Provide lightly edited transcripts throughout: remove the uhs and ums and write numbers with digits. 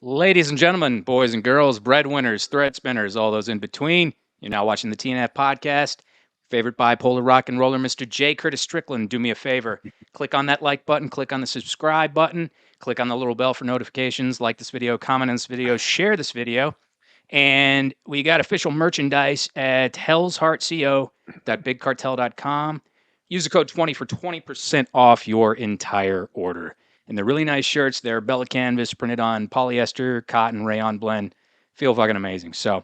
Ladies and gentlemen, boys and girls, breadwinners, thread spinners, all those in between, you're now watching the TNF podcast. Favorite bipolar rock and roller, Mr. J. Curtis Strickland, do me a favor. Click on that like button, click on the subscribe button, click on the little bell for notifications, like this video, comment on this video, share this video. And we got official merchandise at hellsheartco.bigcartel.com. Use the code 20 for 20% off your entire order. And they're really nice shirts. They're Bella canvas printed on polyester, cotton, rayon blend. Feel fucking amazing. So,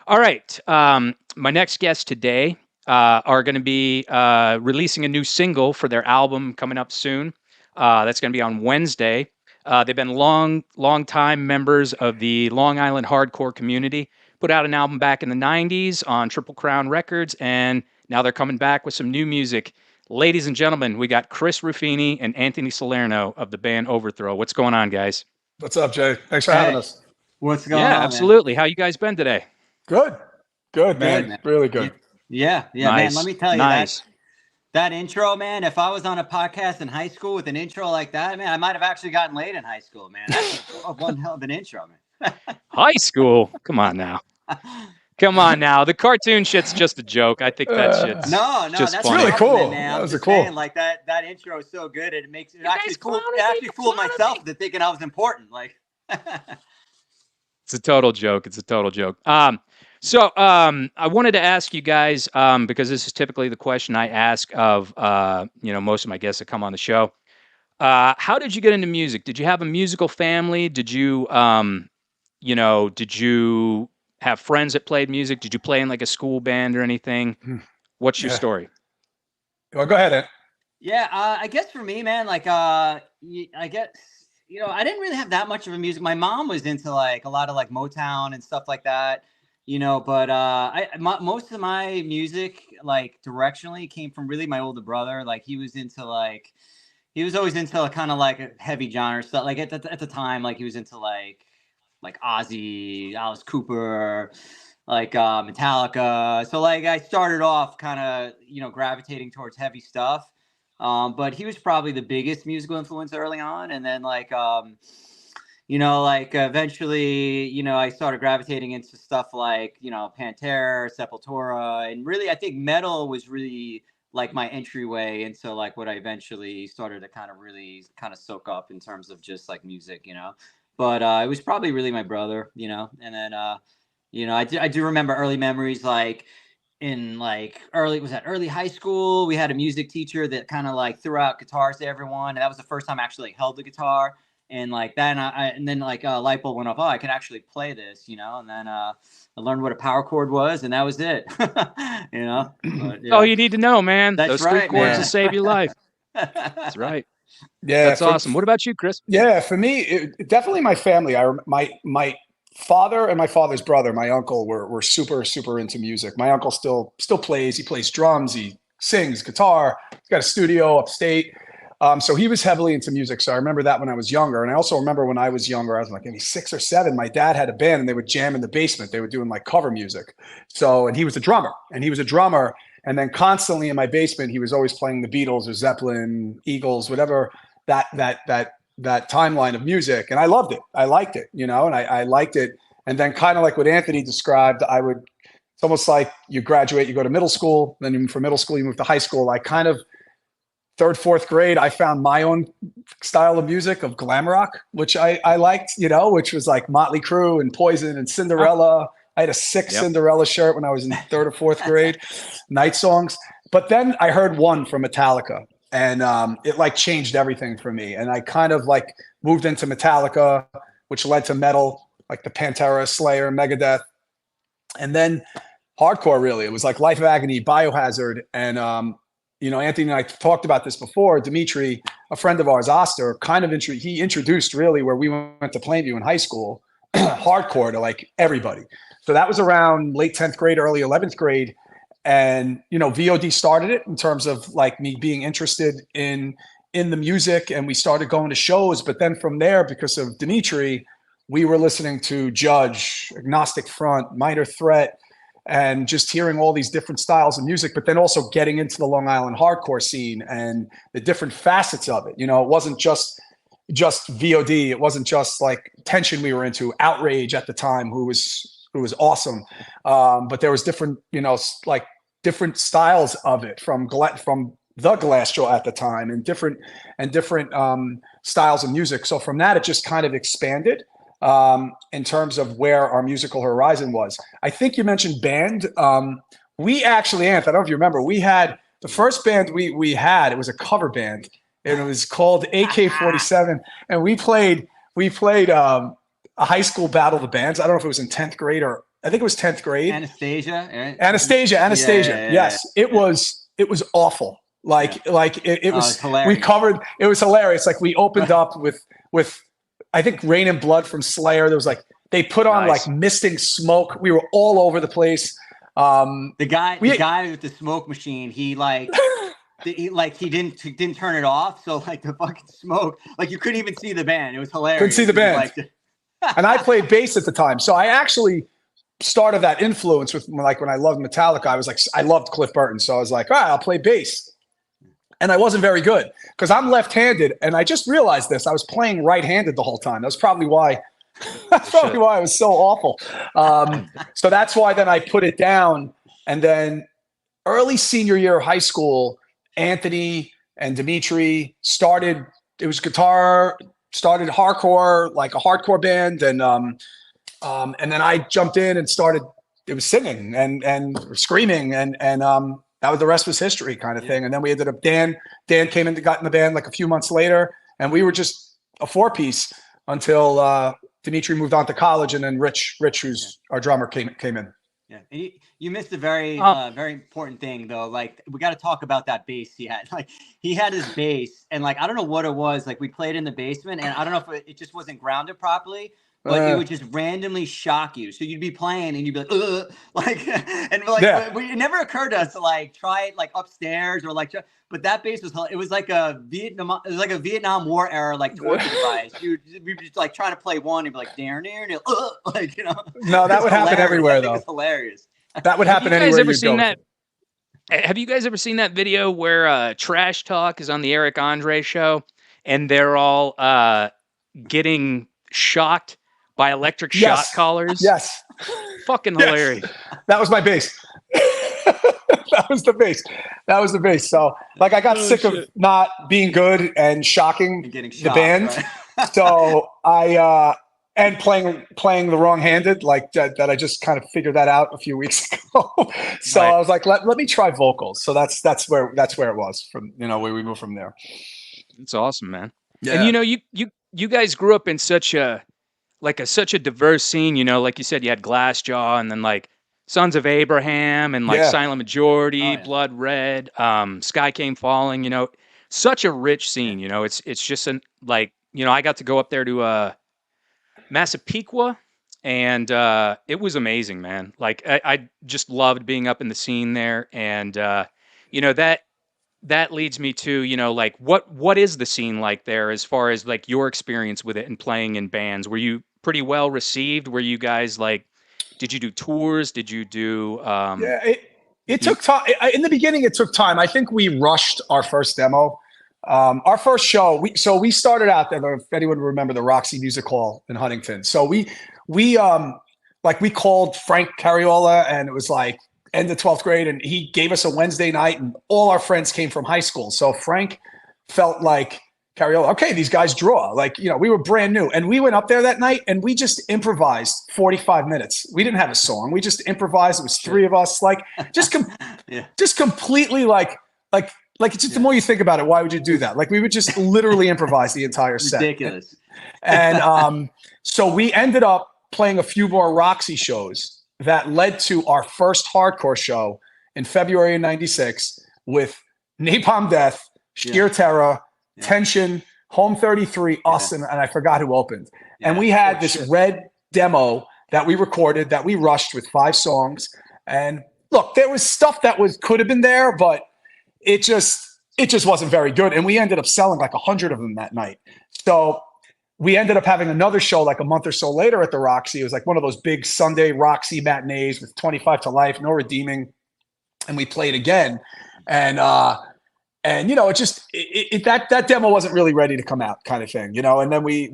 all right. My next guests today are going to be releasing a new single for their album coming up soon. That's going to be on Wednesday. They've been long time members of the Long Island hardcore community. Put out an album back in the 90s on Triple Crown Records, and now they're coming back with some new music. Ladies and gentlemen, we got Chris Ruffini and Anthony Salerno of the band Overthrow. What's going on, guys? What's up, Jay? Thanks for having us. What's going on? Yeah, absolutely. How you guys been today? Good, man. Really good. Yeah, nice. Man. Let me tell you nice. that intro, man. If I was on a podcast in high school with an intro like that, man, I might have actually gotten laid in high school, man. That's one hell of an intro, man. High school? Come on now. Come on now. The cartoon shit's just a joke. I think that shit's just that's funny. really cool. Man. That was just cool. saying, like that intro is so good. It makes it You actually guys fooled, clowning it actually me, fooled clowning myself me. into thinking I was important. Like, It's a total joke. It's a total joke. So I wanted to ask you guys, because this is typically the question I ask of, most of my guests that come on the show. How did you get into music? Did you have a musical family? Did you have friends that played music? Did you play in like a school band or anything? What's your story? Well, go ahead, Ant. yeah, I guess for me, man, like, I guess, I didn't really have that much of a music. My mom was into like a lot of like Motown and stuff like that, but most of my music, like directionally, came from really my older brother. Like he was always into kind of like a heavy genre stuff. Like at the time, like he was into like Ozzy, Alice Cooper, like Metallica. So like I started off kind of, gravitating towards heavy stuff. But he was probably the biggest musical influence early on. And then eventually, I started gravitating into stuff like, Pantera, Sepultura. And really, I think metal was really like my entryway into like what I eventually started to kind of soak up in terms of just like music, But it was probably really my brother, and then, I do remember early memories, like in like early high school, we had a music teacher that kind of like threw out guitars to everyone. And that was the first time I actually like, held the guitar. And like that, and then like a light bulb went off. Oh, I can actually play this, and then I learned what a power chord was, and that was it. But, yeah. Oh, you need to know, man. That's Those three right, chords man. will save your life. That's right. Yeah, That's awesome. What about you, Chris? Yeah, for me, definitely my family. My father and my father's brother, my uncle, were super into music. My uncle still plays. He plays drums. He sings guitar. He's got a studio upstate. So he was heavily into music. So I remember that when I was younger. And I also remember when I was younger, I was like maybe 6 or 7. My dad had a band and they would jam in the basement. They were doing like cover music. And he was a drummer. And then constantly in my basement, he was always playing the Beatles or Zeppelin, Eagles, whatever that timeline of music. And I loved it. I liked it, and I liked it. And then kind of like what Anthony described, it's almost like you graduate, you go to middle school, then from middle school, you move to high school. I kind of 3rd, 4th grade, I found my own style of music of glam rock, which I liked, which was like Motley Crue and Poison and Cinderella. I had a sick Cinderella shirt when I was in 3rd or 4th grade, Night Songs. But then I heard one from Metallica, and it like changed everything for me. And I kind of like moved into Metallica, which led to metal, like the Pantera, Slayer, Megadeth. And then hardcore, really. It was like Life of Agony, Biohazard, and Anthony and I talked about this before. Dimitri, a friend of ours, Oster, kind of he introduced really where we went to Plainview in high school, hardcore to like everybody. So that was around late 10th grade, early 11th grade. And, VOD started it in terms of like me being interested in the music, and we started going to shows. But then from there, because of Dimitri, we were listening to Judge, Agnostic Front, Minor Threat, and just hearing all these different styles of music, but then also getting into the Long Island hardcore scene and the different facets of it. It wasn't just just VOD. It wasn't just like tension we were into. Outrage at the time, who was awesome. But there was different, like different styles of it from the Glass-Jaw at the time, and different styles of music. So from that, it just kind of expanded in terms of where our musical horizon was. I think you mentioned band. We actually, Anth, I don't know if you remember, we had the first band we had. It was a cover band, and it was called AK-47, and we played a high school battle of the bands. I don't know if it was in 10th grade, or I think it was 10th grade. Anastasia. Yeah. Yes, it was awful. It was hilarious. We covered. It was hilarious. Like, we opened up with I think Rain and Blood from Slayer. There was like, they put on like Misting Smoke. We were all over the place. The guy with the smoke machine, he didn't turn it off, so like the fucking smoke, like you couldn't even see the band. It was hilarious. Couldn't see the band. And I played bass at the time, so I actually started that influence with, like, when I loved Metallica. I loved Cliff Burton, so I was like, all right, I'll play bass. And I wasn't very good because I'm left-handed, and I just realized this. I was playing right-handed the whole time. That's probably why. That's probably why it was so awful. So that's why then I put it down. And then early senior year of high school, Anthony and Dimitri started. It was guitar. Started hardcore, like a hardcore band, and then I jumped in and started. It was singing and screaming, and that was, the rest was history, kind of thing. And then we ended up, Dan came in, got in the band like a few months later, and we were just a 4-piece until Dimitri moved on to college, and then Rich, who's our drummer, came in. Yeah, and you missed a very very important thing though. Like, we got to talk about that bass he had. Like, he had his bass, and like, I don't know what it was. Like, we played in the basement, and I don't know if it just wasn't grounded properly. But it would just randomly shock you. So you'd be playing and you'd be like, ugh, like, and like, it never occurred to us to like try it like upstairs or like, but that bass it was like a Vietnam War era, like, torture device. We were just like trying to play one and be like, darn, like, No, that would happen everywhere though. It's hilarious. That would happen anywhere you go. Have you guys ever seen that video where Trash Talk is on the Eric Andre show and they're all getting shocked by electric shock collars? Yes. Fucking hilarious. That was my bass. That was the bass. So, like, I got sick of not being good and shocking the band. Right? So and playing the wrong-handed, like that I just kind of figured that out a few weeks ago. So I was like, let me try vocals. So that's where it was from, where we moved from there. It's awesome, man. Yeah. And you guys grew up in such a diverse scene, like you said, you had Glass-Jaw, and then like Sons of Abraham, and like Silent Majority, Blood Red, Sky Came Falling, such a rich scene, it's just I got to go up there to Massapequa, and it was amazing, man. Like, I just loved being up in the scene there, and that leads me to, like, what is the scene like there as far as like your experience with it and playing in bands? Were you pretty well received? Were you guys like, did you do tours? Did you do? It took time. In the beginning, it took time. I think we rushed our first demo. Our first show, we started out there. If anyone remember the Roxy Music Hall in Huntington, so we called Frank Cariola, and it was like end of 12th grade, and he gave us a Wednesday night, and all our friends came from high school. So Frank felt like, Cariola, okay, these guys draw. Like, we were brand new, and we went up there that night and we just improvised 45 minutes. We didn't have a song. We just improvised. It was 3 of us, like just completely like it's just, the more you think about it, why would you do that? Like, we would just literally improvise the entire set. Ridiculous. And so we ended up playing a few more Roxy shows that led to our first hardcore show in February of '96 with Napalm Death, Sheer Terror, Tension, Home 33, us, and I forgot who opened. And we had this red demo that we recorded that we rushed with 5 songs. And look, there was stuff that could have been there, but it just wasn't very good. And we ended up selling like 100 of them that night. So we ended up having another show like a month or so later at the Roxy. It was like one of those big Sunday Roxy matinees with 25 to life, no redeeming. And we played again. And and it just that demo wasn't really ready to come out, kind of thing, and then we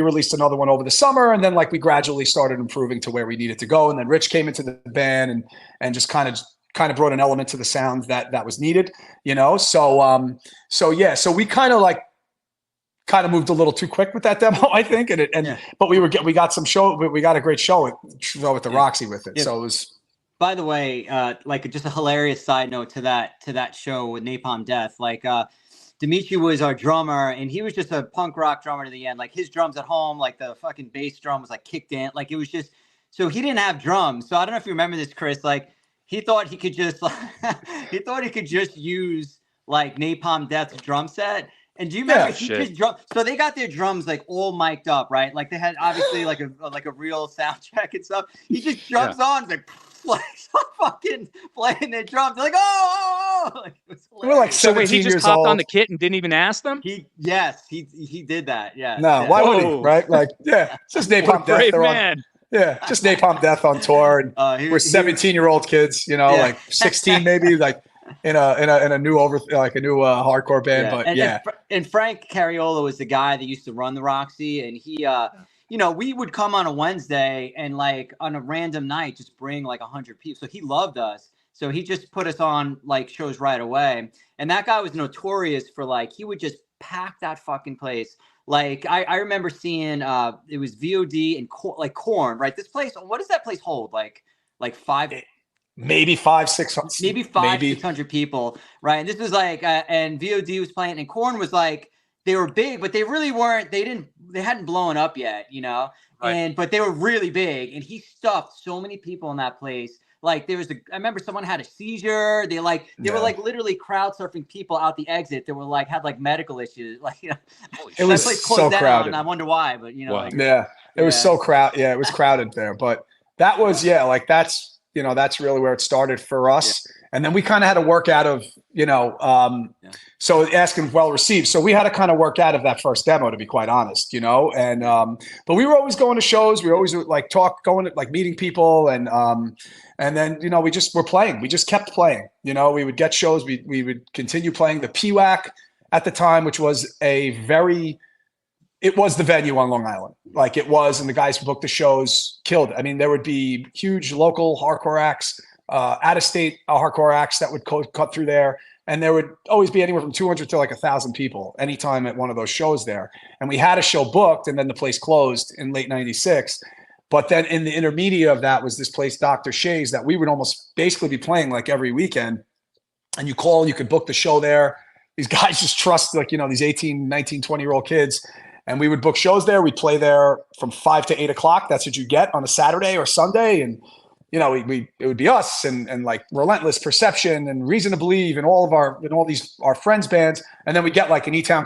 released another one over the summer, and then like we gradually started improving to where we needed to go, and then Rich came into the band and just kind of brought an element to the sound that was needed, so we kind of moved a little too quick with that demo, I think, but we got a great show at the Roxy with it, so it was. By the way, like just a hilarious side note to that show with Napalm Death, like Dimitri was our drummer, and he was just a punk rock drummer to the end. Like his drums at home, like the fucking bass drum was like kicked in, like it was just, so he didn't have drums. So I don't know if you remember this, Chris. Like he thought he could just use like Napalm Death's drum set. And do you remember he just drum? So they got their drums like all mic'd up, right? Like they had obviously like a real sound check and stuff. He just jumps on, like fucking playing their drums. They're like, oh. Like, we were like 17 so wait, he just years hopped old. on the kit and didn't even ask them? He did that. Yeah. No, why would he? Right? Like, it's just Napalm Death. Brave man. Just Napalm Death on tour, and we're 17-year-old kids, like 16 maybe, like in a new hardcore band, and Frank Cariola was the guy that used to run the Roxy, and he we would come on a Wednesday and like on a random night just bring like 100 people. So he loved us. So he just put us on like shows right away. And that guy was notorious for like, he would just pack that fucking place. Like I remember seeing it was VOD and like Korn, right? This place, what does that place hold? Like maybe 500-600, maybe 500-600 people, right? And this was like and VOD was playing, and Korn was like, they were big, but they really weren't. They hadn't blown up yet, Right. But they were really big, and he stuffed so many people in that place. Like I remember someone had a seizure. They were like literally crowd surfing people out the exit. They were like had like medical issues. Like it was so crowded. And I wonder why, but it was so crowded. Yeah, it was crowded there. But that was that's really where it started for us. Yeah. And then we kind of had to work out of, so asking well received. So we had to kind of work out of that first demo, to be quite honest, and, but we were always going to shows. We always like going to like meeting people. And then, we just were playing. We just kept playing, we would get shows. We would continue playing the PWAC at the time, which was it was the venue on Long Island. Like it was, and the guys who booked the shows killed. I mean, there would be huge local hardcore acts, out-of-state hardcore acts that would cut through there. And there would always be anywhere from 200 to like 1,000 people anytime at one of those shows there. And we had a show booked, and then the place closed in late 96. But then in the intermediate of that was this place, Dr. Shays, that we would almost basically be playing like every weekend. And you could book the show there. These guys just trust these 18, 19, 20-year-old kids. And we would book shows there. We'd play there from 5 to 8 o'clock. That's what you get on a Saturday or Sunday. And, it would be us and like Relentless, Perception, and Reason to Believe, and all our friends' bands. And then we get like an E-Town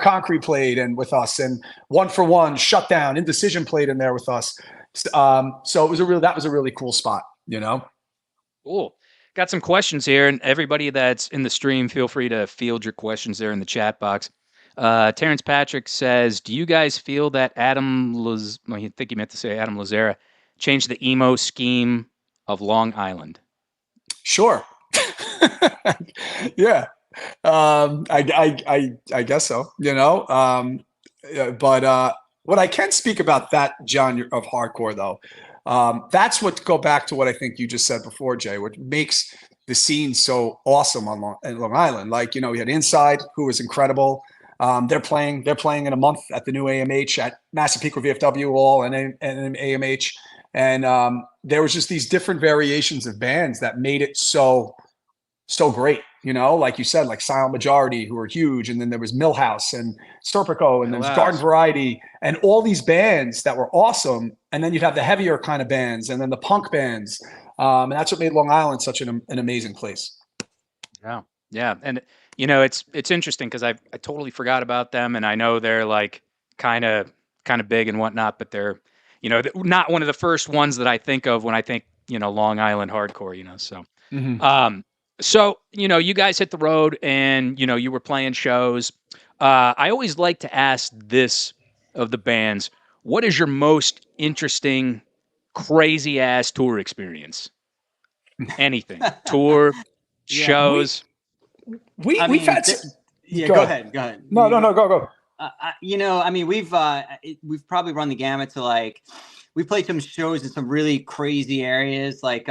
Concrete played and with us, and One for One, Shutdown, Indecision played in there with us. So that was a really cool spot, Cool. Got some questions here, and everybody that's in the stream, feel free to field your questions there in the chat box. Terrence Patrick says, do you guys feel that I think he meant to say Adam Lazzara changed the emo scheme of Long Island? Sure. Yeah. I guess so, but what I can speak about that genre of hardcore though, that's what go back to what I think you just said before, Jay, what makes the scene so awesome on Long Island. Like, we had Inside, who was incredible. They're playing in a month at the new AMH at Massapequa VFW Hall and AMH. And there was just these different variations of bands that made it so great, like you said, like Silent Majority, who were huge. And then there was Millhouse and Serpico, and then there's Garden Variety, and all these bands that were awesome. And then you'd have the heavier kind of bands, and then the punk bands. And that's what made Long Island such an amazing place. Yeah. Yeah. And it's interesting because I totally forgot about them, and I know they're like kind of big and whatnot, but they're not one of the first ones that I think of when I think Long Island hardcore. So Mm-hmm. So you guys hit the road, and you were playing shows. I always like to ask this of the bands: what is your most interesting, crazy ass tour experience? Anything, tour, shows. we've had. Yeah, go go ahead. ahead. No, go. I mean, we've probably run the gamut to like, we played some shows in some really crazy areas, like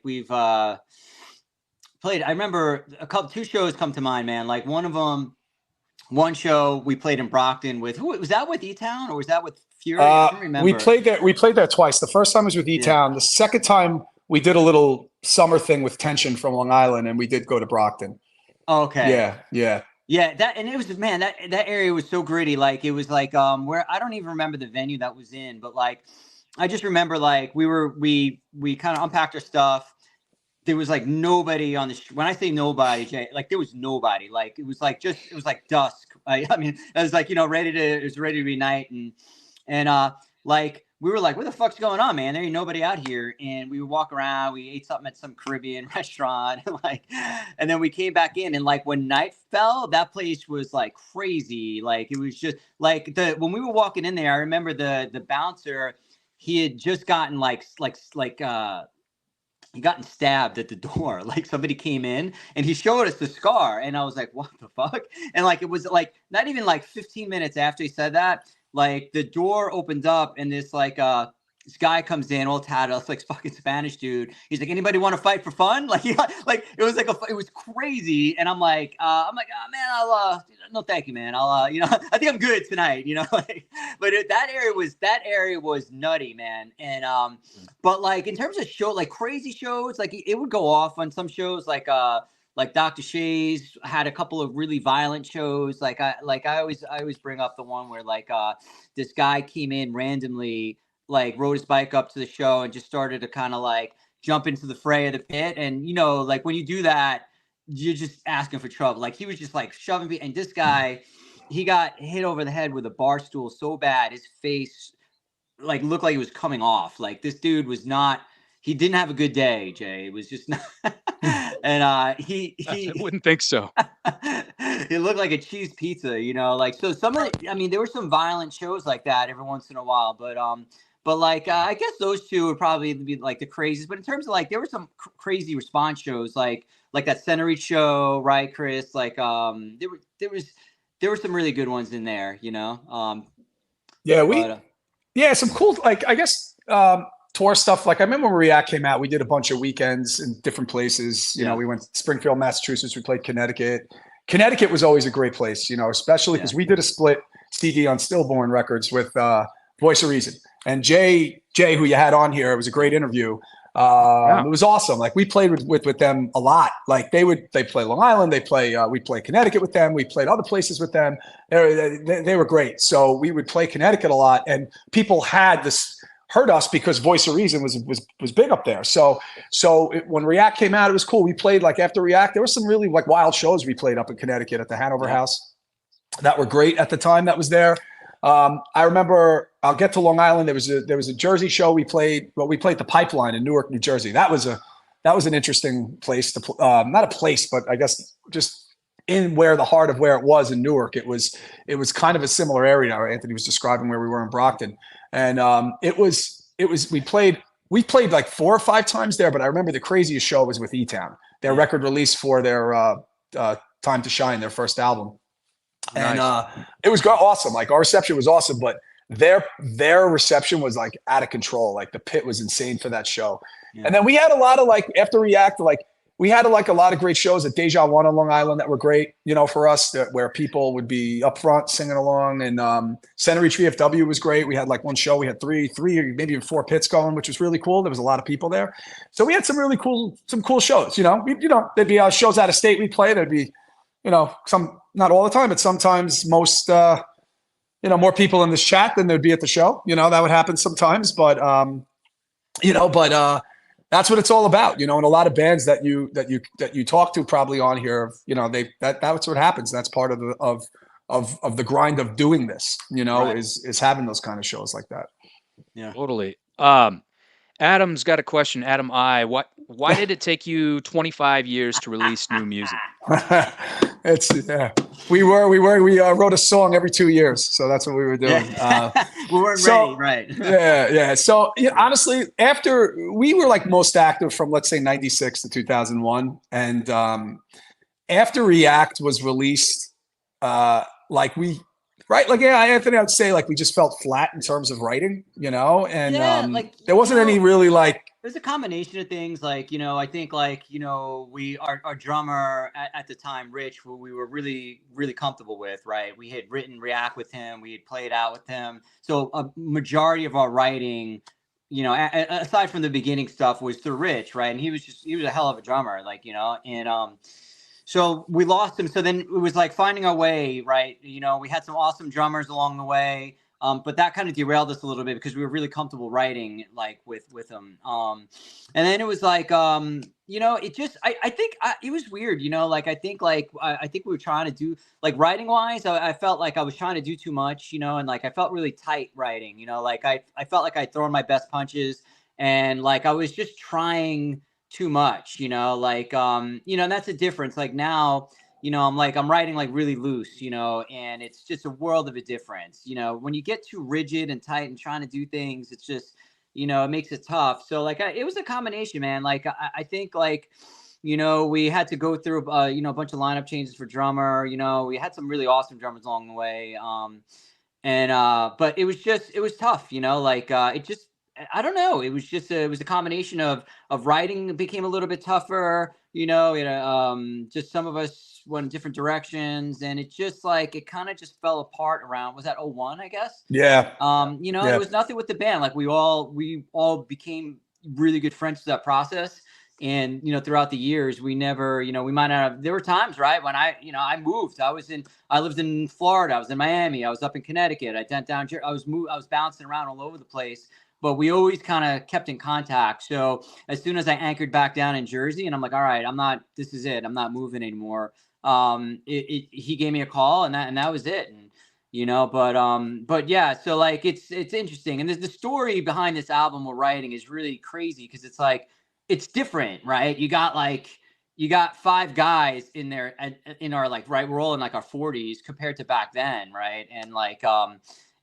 we've played. I remember two shows come to mind, man. Like one show we played in Brockton with, who was that, with E-Town, or was that with Fury? I don't remember. We played there twice. The first time was with E-Town. The second time we did a little summer thing with Tension from Long Island, and we did go to Brockton. Okay. Yeah. That, and it was, man, that area was so gritty. Like, it was like where, I don't even remember the venue that was in, but like I just remember like we kind of unpacked our stuff. There was like nobody on the when I say nobody, Jay, like there was nobody. Like it was like dusk. I mean, it was like, it was ready to be night, and like we were like, what the fuck's going on, man? There ain't nobody out here. And we would walk around, we ate something at some Caribbean restaurant, and then we came back in, and like when night fell, that place was like crazy. Like it was just like when we were walking in there, I remember the bouncer, he had just gotten he gotten stabbed at the door. Like somebody came in and he showed us the scar, and I was like, what the fuck? And like it was like not even like 15 minutes after he said that, like the door opened up, and this this guy comes in all tatted, like fucking Spanish dude. He's like, anybody want to fight for fun? Like, like it was it was crazy. And I'm like, oh man, I'll no thank you, man. I'll I think I'm good tonight. But that area was nutty, man. And but like in terms of show, like crazy shows, like it would go off on some shows, like Dr. Shays had a couple of really violent shows. I always bring up the one where this guy came in randomly, like rode his bike up to the show and just started to kind of like jump into the fray of the pit. And, like when you do that, you're just asking for trouble. Like he was just like shoving me. And this guy, he got hit over the head with a bar stool so bad, his face like looked like it was coming off. Like this dude was not, he didn't have a good day, Jay. It was just not. And I wouldn't think so. It looked like a cheese pizza, so some of it, I mean, there were some violent shows like that every once in a while, but like I guess those two would probably be like the craziest. But in terms of like, there were some crazy response shows, like that Center Reach show, right, Chris? Like there were some really good ones in there, Some cool, like I guess tour stuff. Like I remember when React came out, we did a bunch of weekends in different places. We went to Springfield, Massachusetts. We played Connecticut. Connecticut was always a great place, especially because we did a split CD on Stillborn Records with Voice of Reason. And Jay, who you had on here, it was a great interview. It was awesome. Like we played with them a lot. Like they play Long Island, we play Connecticut with them. We played other places with them. They were great. So we would play Connecticut a lot, and people had heard us because Voice of Reason was big up there. So when React came out, it was cool. We played like after React, there were some really like wild shows we played up in Connecticut at the Hanover House that were great at the time that was there. I remember, I'll get to Long Island. There was a Jersey show we played. Well, we played the Pipeline in Newark, New Jersey. That was an interesting place to not a place, but I guess just in the heart of where it was in Newark. It was kind of a similar area. Anthony was describing where we were in Brockton, and we played like 4 or 5 times there. But I remember the craziest show was with E-Town, their record release for their Time to Shine, their first album. Nice. And it was awesome. Like our reception was awesome, but their reception was like out of control. Like the pit was insane for that show. Yeah. And then we had a lot of like after React, like we had like a lot of great shows at Deja One on Long Island that were great, for us, where people would be up front singing along. And Center Reach VFW was great. We had like one show, we had three or maybe even 4 pits going, which was really cool. There was a lot of people there, so we had some really cool shows. There'd be shows out of state we play. There'd be some, not all the time, but sometimes most, more people in this chat than there'd be at the show. That would happen sometimes, but that's what it's all about, and a lot of bands that you talk to probably on here, that's what happens. That's part of the grind of doing this, right. is having those kind of shows like that. Yeah, totally. Adam's got a question. Adam I. Why did it take you 25 years to release new music? We wrote a song every 2 years, so that's what we were doing. We weren't So, ready, right? yeah. So honestly, after we were like most active from, let's say, 96 to 2001. And after React was released, like we, right? Like, yeah, Anthony, I'd say like we just felt flat in terms of writing, and Yeah, like, there wasn't any really like, there's a combination of things, like, I think, like, our drummer at the time, Rich, who we were really, really comfortable with, right? We had written React with him, we had played out with him. So a majority of our writing, aside from the beginning stuff, was through Rich, right? And he was a hell of a drummer, like, and so we lost him. So then it was like finding our way, right? We had some awesome drummers along the way. But that kind of derailed us a little bit because we were really comfortable writing like with him. And then it was like, it just, I think it was weird, like, I think we were trying to do, like, writing wise, I felt like I was trying to do too much, and like, I felt really tight writing, like I felt like I'd thrown my best punches, and like, I was just trying too much, like, and that's a difference. Like now, I'm writing like really loose, and it's just a world of a difference. When you get too rigid and tight and trying to do things, it's just, it makes it tough. So like, it was a combination, man. Like, I think like, we had to go through, a bunch of lineup changes for drummer, we had some really awesome drummers along the way. But it was tough, like, it just, I don't know. It was just it was a combination of writing became a little bit tougher, just some of us went in different directions, and it just like, it kind of just fell apart around, was that '01, I guess? yeah. It was nothing with the band. Like we all became really good friends through that process. And, throughout the years, we never, we might not have, there were times, right, when I moved, I lived in Florida, I was in Miami, I was up in Connecticut, I went down, I was bouncing around all over the place, but we always kind of kept in contact. So as soon as I anchored back down in Jersey, and I'm like, all right, this is it, I'm not moving anymore. He gave me a call, and that was it. And, but yeah, so like, it's interesting. And the story behind this album we're writing is really crazy, because it's like, it's different, right? You got 5 guys in there in our, like, right, we're all in like our 40s compared to back then, right? And like,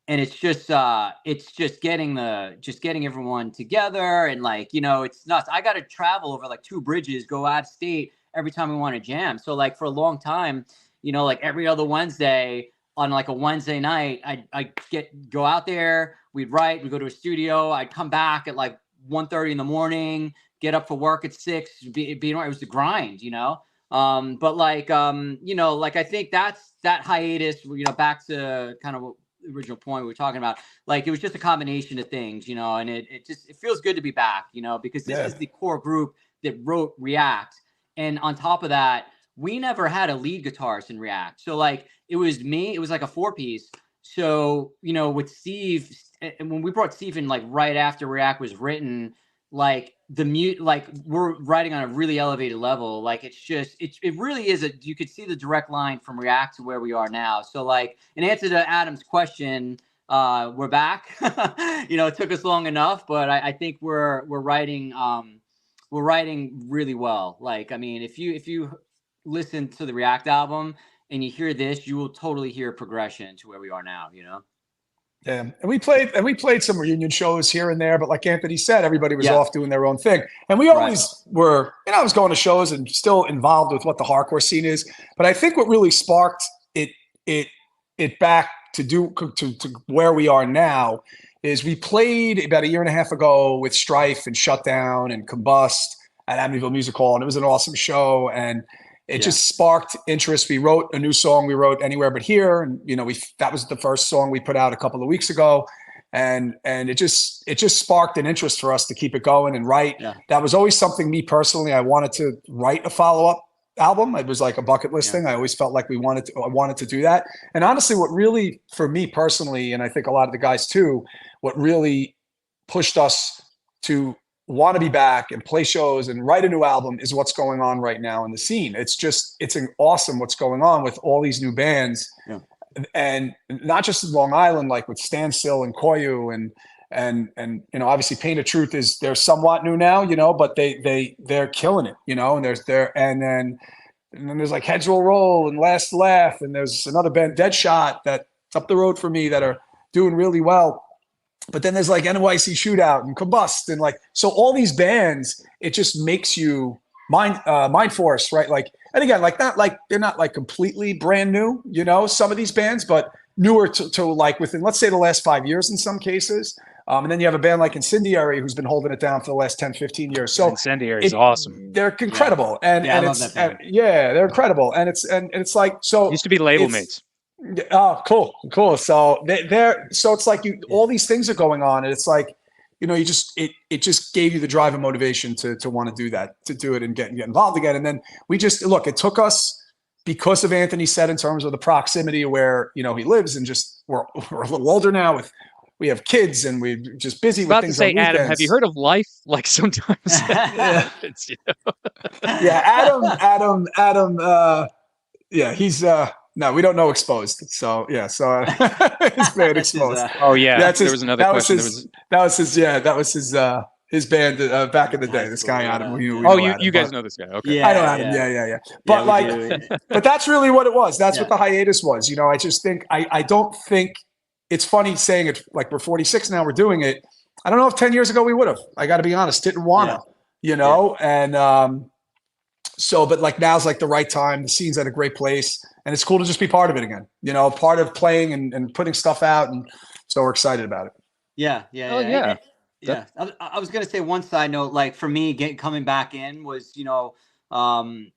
and it's just getting everyone together, and like, it's nuts. I got to travel over like 2 bridges, go out of state every time we want to jam. So like, for a long time, like every other Wednesday, on like a Wednesday night, I go out there, we'd write, we'd go to a studio, I'd come back at like 1:30 in the morning, get up for work at 6, it was the grind, but like, like, I think that hiatus, back to kind of what the original point we were talking about, like, it was just a combination of things, and it feels good to be back, because this is the core group that wrote React. And on top of that, we never had a lead guitarist in React. So like, it was me, it was like a 4-piece. So, with Steve, and when we brought Steve in, like right after React was written, like like we're writing on a really elevated level. Like, it's just, it really is you could see the direct line from React to where we are now. So like, in answer to Adam's question, we're back. It took us long enough, but I think we're writing really well. Like, I mean, if you listen to the React album and you hear this, you will totally hear progression to where we are now, Yeah, and we played some reunion shows here and there, but like Anthony said, everybody was off doing their own thing, and we always were. I was going to shows and still involved with what the hardcore scene is. But I think what really sparked it back to where we are now is we played about a year and a half ago with Strife and Shutdown and Combust at Amityville Music Hall, and it was an awesome show, and it just sparked interest. We wrote a new song. We wrote Anywhere But Here, and that was the first song we put out a couple of weeks ago, and it just sparked an interest for us to keep it going and write. Yeah. That was always something, me personally, I wanted to write a follow-up album. It was like a bucket list thing. I always felt like I wanted to do that. And honestly, what really, for me personally, and I think a lot of the guys too, what really pushed us to want to be back and play shows and write a new album is what's going on right now in the scene. It's awesome what's going on with all these new bands, and not just in Long Island, like with Standstill and Koyu and obviously Pain of Truth they're somewhat new now, but they're killing it, and then there's like Heads Will Roll and Last Laugh, and there's another band, Deadshot, that's up the road for me, that are doing really well. but then there's like NYC Shootout and Combust and like, so all these bands, it just makes you Mind Force, right? Like, and again, like not like they're not like completely brand new, you know, some of these bands, but newer to like within, let's say, the last 5 years in some cases. And then you have a band like Incendiary who's been holding it down for the last 10, 15 years. So Incendiary is awesome. They're incredible. And I love it's, that band. yeah, they're incredible. And it's like, so Used to be label mates. oh, cool. So so it's like all these things are going on, and it's like, you know, it just gave you the drive and motivation to want to do that, to do it and get involved again. And then we just look, it took us, because of Anthony said, in terms of the proximity of where, you know, he lives, and just we're a little older now, we have kids and we're just busy with things. About to say, Adam, have you heard of Life? Like sometimes happens, you know? Yeah, Adam. Yeah, he's no, we don't know Exposed. So yeah, so his band Exposed. Oh yeah, that's there was another question. That was his band back in the day. This guy Adam. You guys know this guy? Okay. Yeah, I know Adam. Yeah. But but that's really what it was. That's what the hiatus was. You know, I just think I don't think it's funny saying it like we're 46 now. We're doing it. I don't know if 10 years ago we would have. I got to be honest, didn't want to. You know, and so, but like now's like the right time. The scene's at a great place, and it's cool to just be part of it again. You know, part of playing and putting stuff out, and so we're excited about it. Yeah. I was gonna say one side note, like for me, coming back in was, I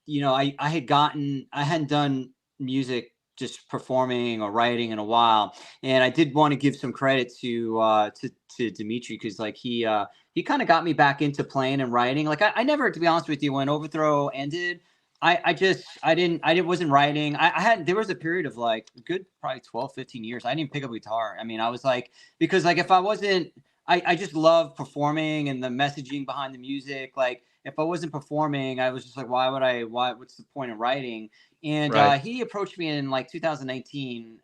hadn't done music, just performing or writing in a while, and I did want to give some credit to Dimitri, because like he kind of got me back into playing and writing. Like I never, to be honest with you, when Overthrow ended, I wasn't writing. There was a period of like a good probably 12, 15 years. I didn't even pick up a guitar. I mean, I was like, because like if I wasn't, I just love performing and the messaging behind the music. Like if I wasn't performing, I was just like, what's the point of writing? And he approached me in like 2019.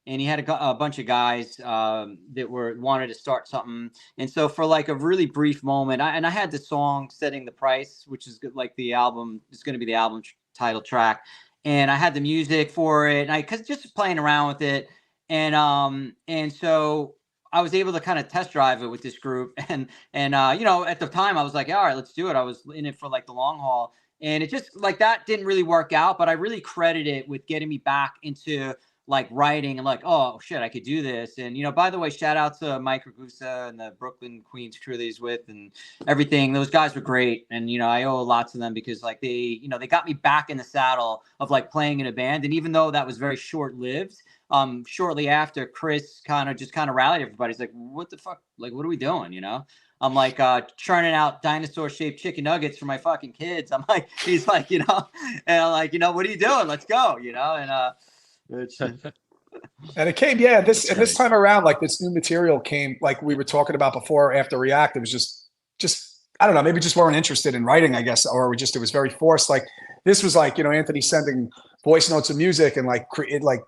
And he had a bunch of guys that wanted to start something. And so for like a really brief moment, I had the song Setting the Price, which is like the album, it's going to be the album title track. And I had the music for it, and cause just playing around with it. And so I was able to kind of test drive it with this group. And at the time I was like, all right, let's do it. I was in it for like the long haul, and it just like that didn't really work out, but I really credit it with getting me back into like writing and like, oh shit, I could do this. And, by the way, shout out to Mike Ragusa and the Brooklyn Queens crew that he's with and everything. Those guys were great. And, I owe a lot to them, because like they got me back in the saddle of like playing in a band. And even though that was very short lived, shortly after, Chris kind of rallied everybody. He's like, what the fuck? Like, what are we doing? I'm like churning out dinosaur shaped chicken nuggets for my fucking kids. I'm like, he's like, and I'm like, what are you doing? Let's go, and it came, this time around, like this new material came, like we were talking about before, after React. It was just I don't know, maybe just weren't interested in writing, I guess, or it was very forced. Like this was like, Anthony sending voice notes of music and like like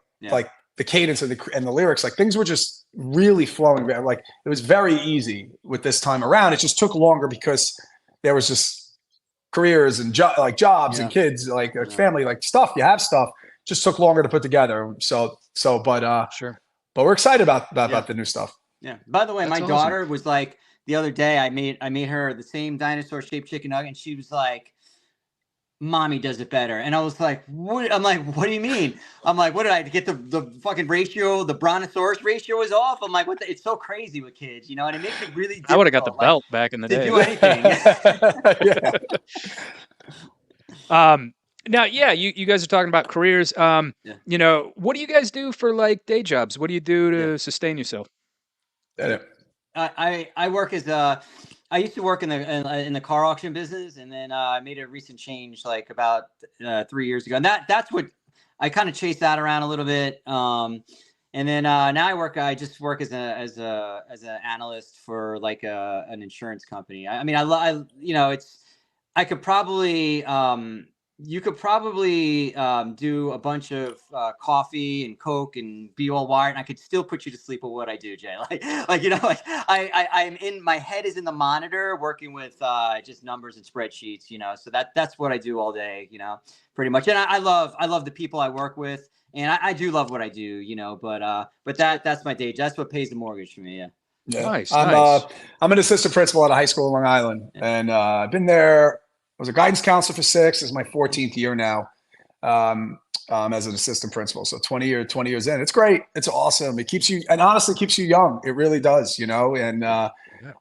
the cadence and the lyrics, like things were just really flowing. Like it was very easy with this time around. It just took longer because there was just careers and jobs and kids, like family, like stuff. You have stuff. Just took longer to put together. But sure. But we're excited about the new stuff. Yeah. By the way, my daughter was like, the other day I made her the same dinosaur shaped chicken nugget, and she was like, Mommy does it better. And I was like, what? I'm like, what do you mean? I'm like, what did I get the fucking ratio? The brontosaurus ratio is off. I'm like, it's so crazy with kids, and it makes it really difficult. I would have got the belt back in the day. To do anything. Now, you guys are talking about careers. What do you guys do for like day jobs? What do you do to sustain yourself? I work as I used to work in the car auction business, and then I made a recent change like about 3 years ago. And that's what I kind of chased that around a little bit. And then now I just work as an analyst for like an insurance company. I mean, I could probably you could probably do a bunch of coffee and Coke and be all wired, and I could still put you to sleep with what I do, Jay. I'm in, my head is in the monitor working with just numbers and spreadsheets, so that's what I do all day, pretty much. And I love the people I work with, and I do love what I do, but that's my day. That's what pays the mortgage for me. Yeah. Yeah. Nice, nice. I'm an assistant principal at a high school in Long Island, and I've been there. I was a guidance counselor for 6. This is my 14th year now. As an assistant principal. So 20 years in. It's great. It's awesome. It keeps you, and honestly keeps you young. It really does, you know, and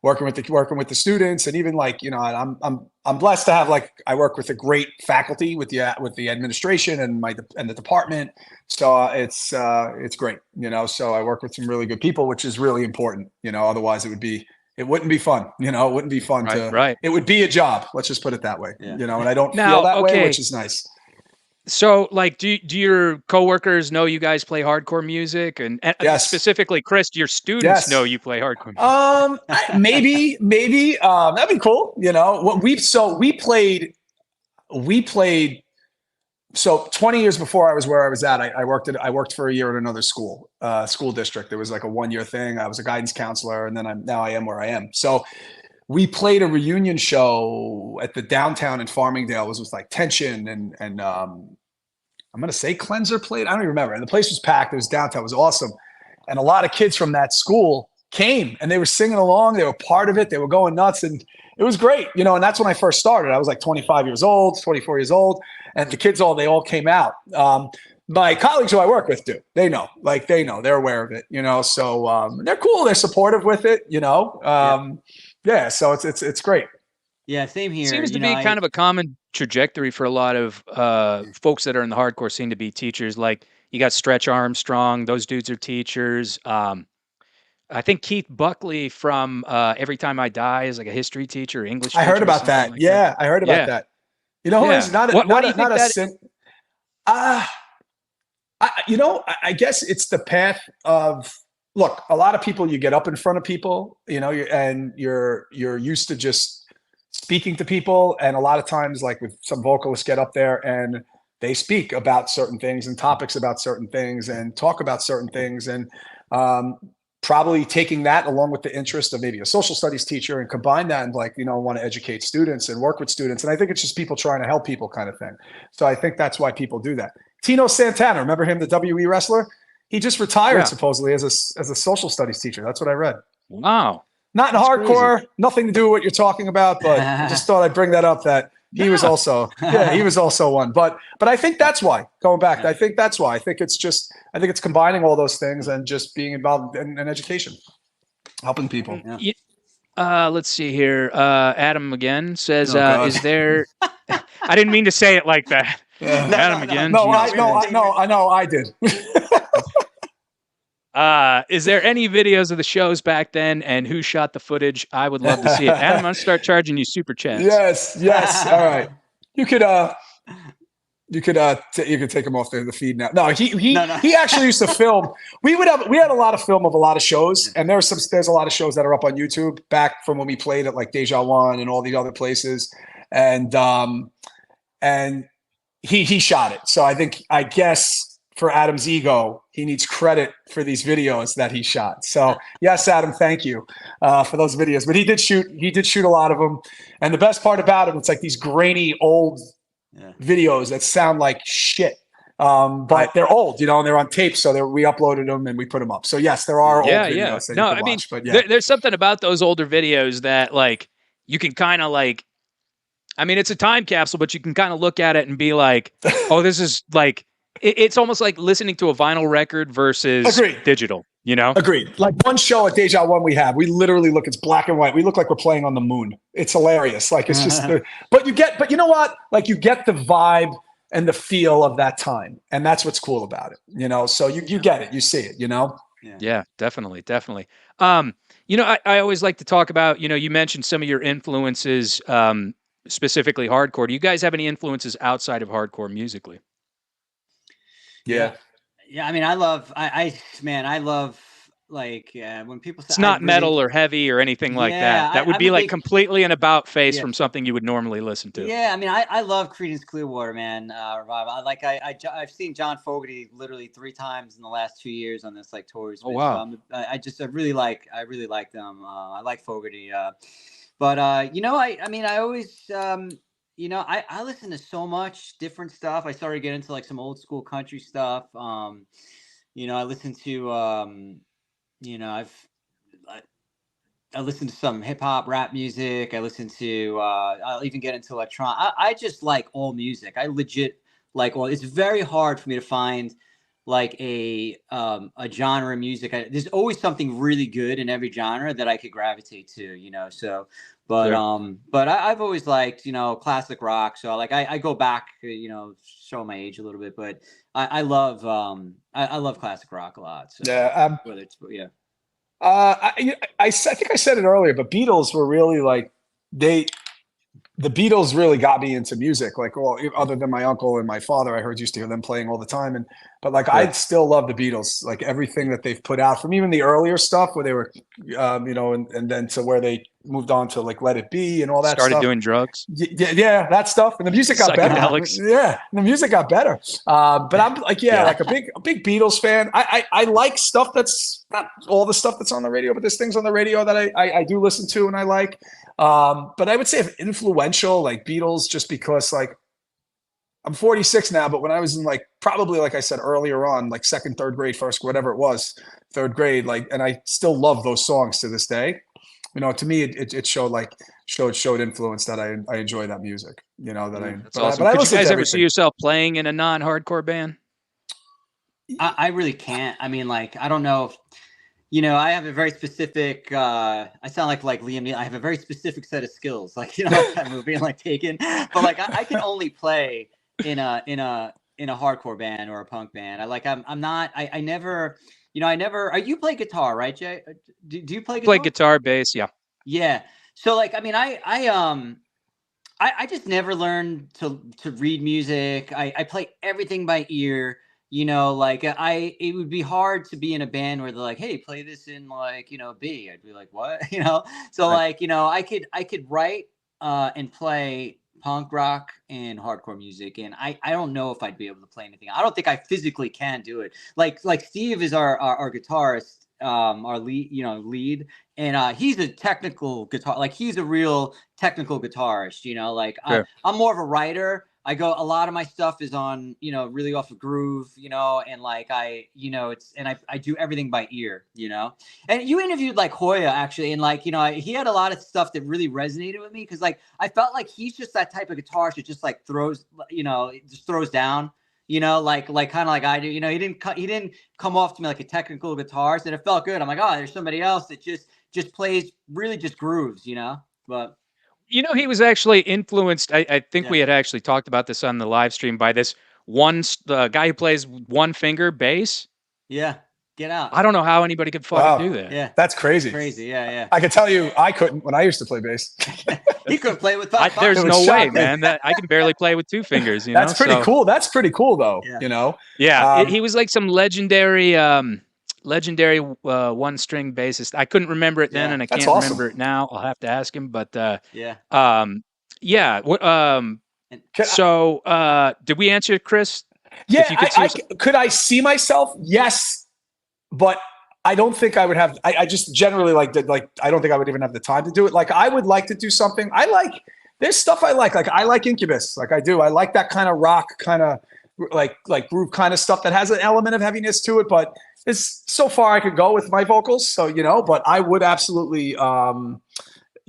working with the students, and even like, you know, I'm blessed to have, like, I work with a great faculty with the administration and the department. So it's great, you know. So I work with some really good people, which is really important, you know, otherwise it wouldn't be fun, you know. It wouldn't be fun Right. It would be a job. Let's just put it that way, you know, and I don't Now, feel that way, okay. which is nice. So, like, do your coworkers know you guys play hardcore music, and Yes. specifically, Chris, do your students know you play hardcore music? Maybe that'd be cool. You know, what we played. So 20 years before I was where I was at, I worked for a year at another school district. It was like a 1-year thing. I was a guidance counselor, and then I am where I am. So we played a reunion show at the downtown in Farmingdale. It was with like Tension and I'm going to say Cleanser played. I don't even remember. And the place was packed. It was downtown. It was awesome. And a lot of kids from that school came, and they were singing along. They were part of it. They were going nuts, and it was great, you know. And that's when I first started. I was like 25 years old, 24 years old, and the kids they all came out. My colleagues who I work with do. They know, they're aware of it, you know. So they're cool. They're supportive with it, you know. Yeah, so it's great. Yeah, same here. Seems to be kind of a common trajectory for a lot of folks that are in the hardcore scene to be teachers. Like, you got Stretch Armstrong; those dudes are teachers. I think Keith Buckley from Every Time I Die is like a history teacher, English teacher. I heard about that. Like yeah, I heard about that. You know, who is not why do you think that? You know, I guess it's the path of, look, a lot of people, you get up in front of people, you know, and you're used to just speaking to people. And a lot of times, like with some vocalists, get up there and they speak about certain things and topics about certain things and talk about certain things. And probably taking that along with the interest of maybe a social studies teacher and combine that and, like, you know, want to educate students and work with students. And I think it's just people trying to help people kind of thing. So I think that's why people do that. Tino Santana, remember him, the WE wrestler? He just retired supposedly as a social studies teacher. That's what I read. Wow. Not in hardcore, nothing to do with what you're talking about, but I just thought I'd bring that up, that he was also one. But I think that's why, going back, I think that's why. I think it's combining all those things and just being involved in education, helping people. Let's see here. Adam again says, is there I didn't mean to say it like that. Adam again. No, I know I did. Is there any videos of the shows back then, and who shot the footage? I would love to see it. Adam, I'm gonna start charging you super chats. Yes. All right. You could take him off the feed now. No, he actually used to film. We had a lot of film of a lot of shows, and there's a lot of shows that are up on YouTube back from when we played at like Deja One and all these other places. And he shot it. So I guess for Adam's ego, he needs credit for these videos that he shot. So yes, Adam, thank you for those videos. But he did shoot a lot of them. And the best part about it, it's like these grainy old videos that sound like shit. But they're old, you know, and they're on tape. So we uploaded them and we put them up. So yes, there are old videos that you can watch. But there's something about those older videos that, like, you can kind of, like, I mean, it's a time capsule, but you can kind of look at it and be like, oh, this is like, it's almost like listening to a vinyl record versus digital, you know? Agreed. Like one show at Deja One we literally look, it's black and white. We look like we're playing on the moon. It's hilarious. Like, it's just, but you know what? Like, you get the vibe and the feel of that time. And that's what's cool about it, you know? So you get it, you see it, you know? Yeah, definitely. You know, I always like to talk about, you know, you mentioned some of your influences, specifically hardcore. Do you guys have any influences outside of hardcore musically? Yeah. I mean, I love like when people say it's not metal or heavy or anything like that. That would be like completely an about face from something you would normally listen to. Yeah, I mean, I love Creedence Clearwater, man. Revival. I've seen John Fogerty literally 3 times in the last 2 years on this like tours. Oh wow! So I really like them. I like Fogerty. But you know, I mean, I always you know, I listen to so much different stuff. I started getting into like some old school country stuff. You know, I listen to you know, I listen to some hip hop, rap music. I listen to, I'll even get into electronic. I just like all music. I legit like all. It's very hard for me to find like a genre of music. There's always something really good in every genre that I could gravitate to, you know. So, but Sure. but I've always liked, you know, classic rock. So like I go back, you know, show my age a little bit, but I love I love classic rock a lot. So Yeah. whether it's yeah. I think I said it earlier, but Beatles were really like the Beatles really got me into music. Like, well, other than my uncle and my father, I heard used to hear them playing all the time. But like, I Sure. still love the Beatles. Like everything that they've put out, from even the earlier stuff where they were, you know, and then to where they moved on to like Let It Be and all that Started stuff. doing drugs. Yeah, that stuff, and the music got better. Psychedelics. Yeah, the music got better. But I'm like, yeah, Yeah. like a big Beatles fan. I like stuff that's not all the stuff that's on the radio, but there's things on the radio that I do listen to and I like. But I would say influential, like Beatles, just because like I'm 46 now, but when I was in like probably like I said earlier on, like second, third grade, first, whatever it was, third grade, like, and I still love those songs to this day. You know, to me, it showed influence that I enjoy that music. You know that That's awesome. but I Could you listen guys to ever see everything. yourself playing in a non-hardcore band? I really can't. I mean, like, I don't know if, you know, I have a very specific, I sound like Liam Neeson. I have a very specific set of skills, like, you know, that movie and like Taken, but like, I can only play in a hardcore band or a punk band. I'm not, I never, you know, you play guitar, right, Jay? Do you play Play guitar? guitar, bass, yeah. Yeah. So like, I mean, I just never learned to read music. I play everything by ear. You know, like it would be hard to be in a band where they're like, "Hey, play this in like, you know, B." I'd be like, "What?" You know. So Right. like, you know, I could write and play punk rock and hardcore music, and I don't know if I'd be able to play anything. I don't think I physically can do it. Like Steve is our guitarist, our lead, and he's a technical guitar, like he's a real technical guitarist, you know, like Sure. I'm more of a writer. A lot of my stuff is on, you know, really off of groove, you know, and like you know, I do everything by ear, you know. And you interviewed like Hoya actually, and like, you know, he had a lot of stuff that really resonated with me because like I felt like he's just that type of guitarist that just like throws, you know, just throws down, you know, like kind of like I do, you know. He didn't come off to me like a technical guitarist, and it felt good. I'm like, oh, there's somebody else that just plays really just grooves, you know. But You know, he was actually influenced. I think yeah, we had actually talked about this on the live stream by this the guy who plays one finger bass. yeah, get out. I don't know how anybody could fucking do Wow, that. Yeah, that's crazy. crazy. Yeah, I can tell you, I couldn't when I used to play bass. yeah. He couldn't play with I, five. there's It would no way, shock me. man. That I can barely play with two fingers, you know. That's pretty So cool. That's pretty cool, though. Yeah, You know. yeah, Um, he was like some legendary one string bassist. I couldn't remember it then, yeah, and I that's can't awesome. remember it now. I'll have to ask him. But yeah. um, yeah. And So did we answer, Chris? Yeah, If you could see yourself, could I see myself? Yes, but I don't think I would have. I just generally like I don't think I would even have the time to do it. Like I would like to do something. I like there's stuff I like. Like I like Incubus. Like I do. I like that kind of rock, kind of like groove kind of stuff that has an element of heaviness to it. But it's so far I could go with my vocals. So you know, but I would absolutely.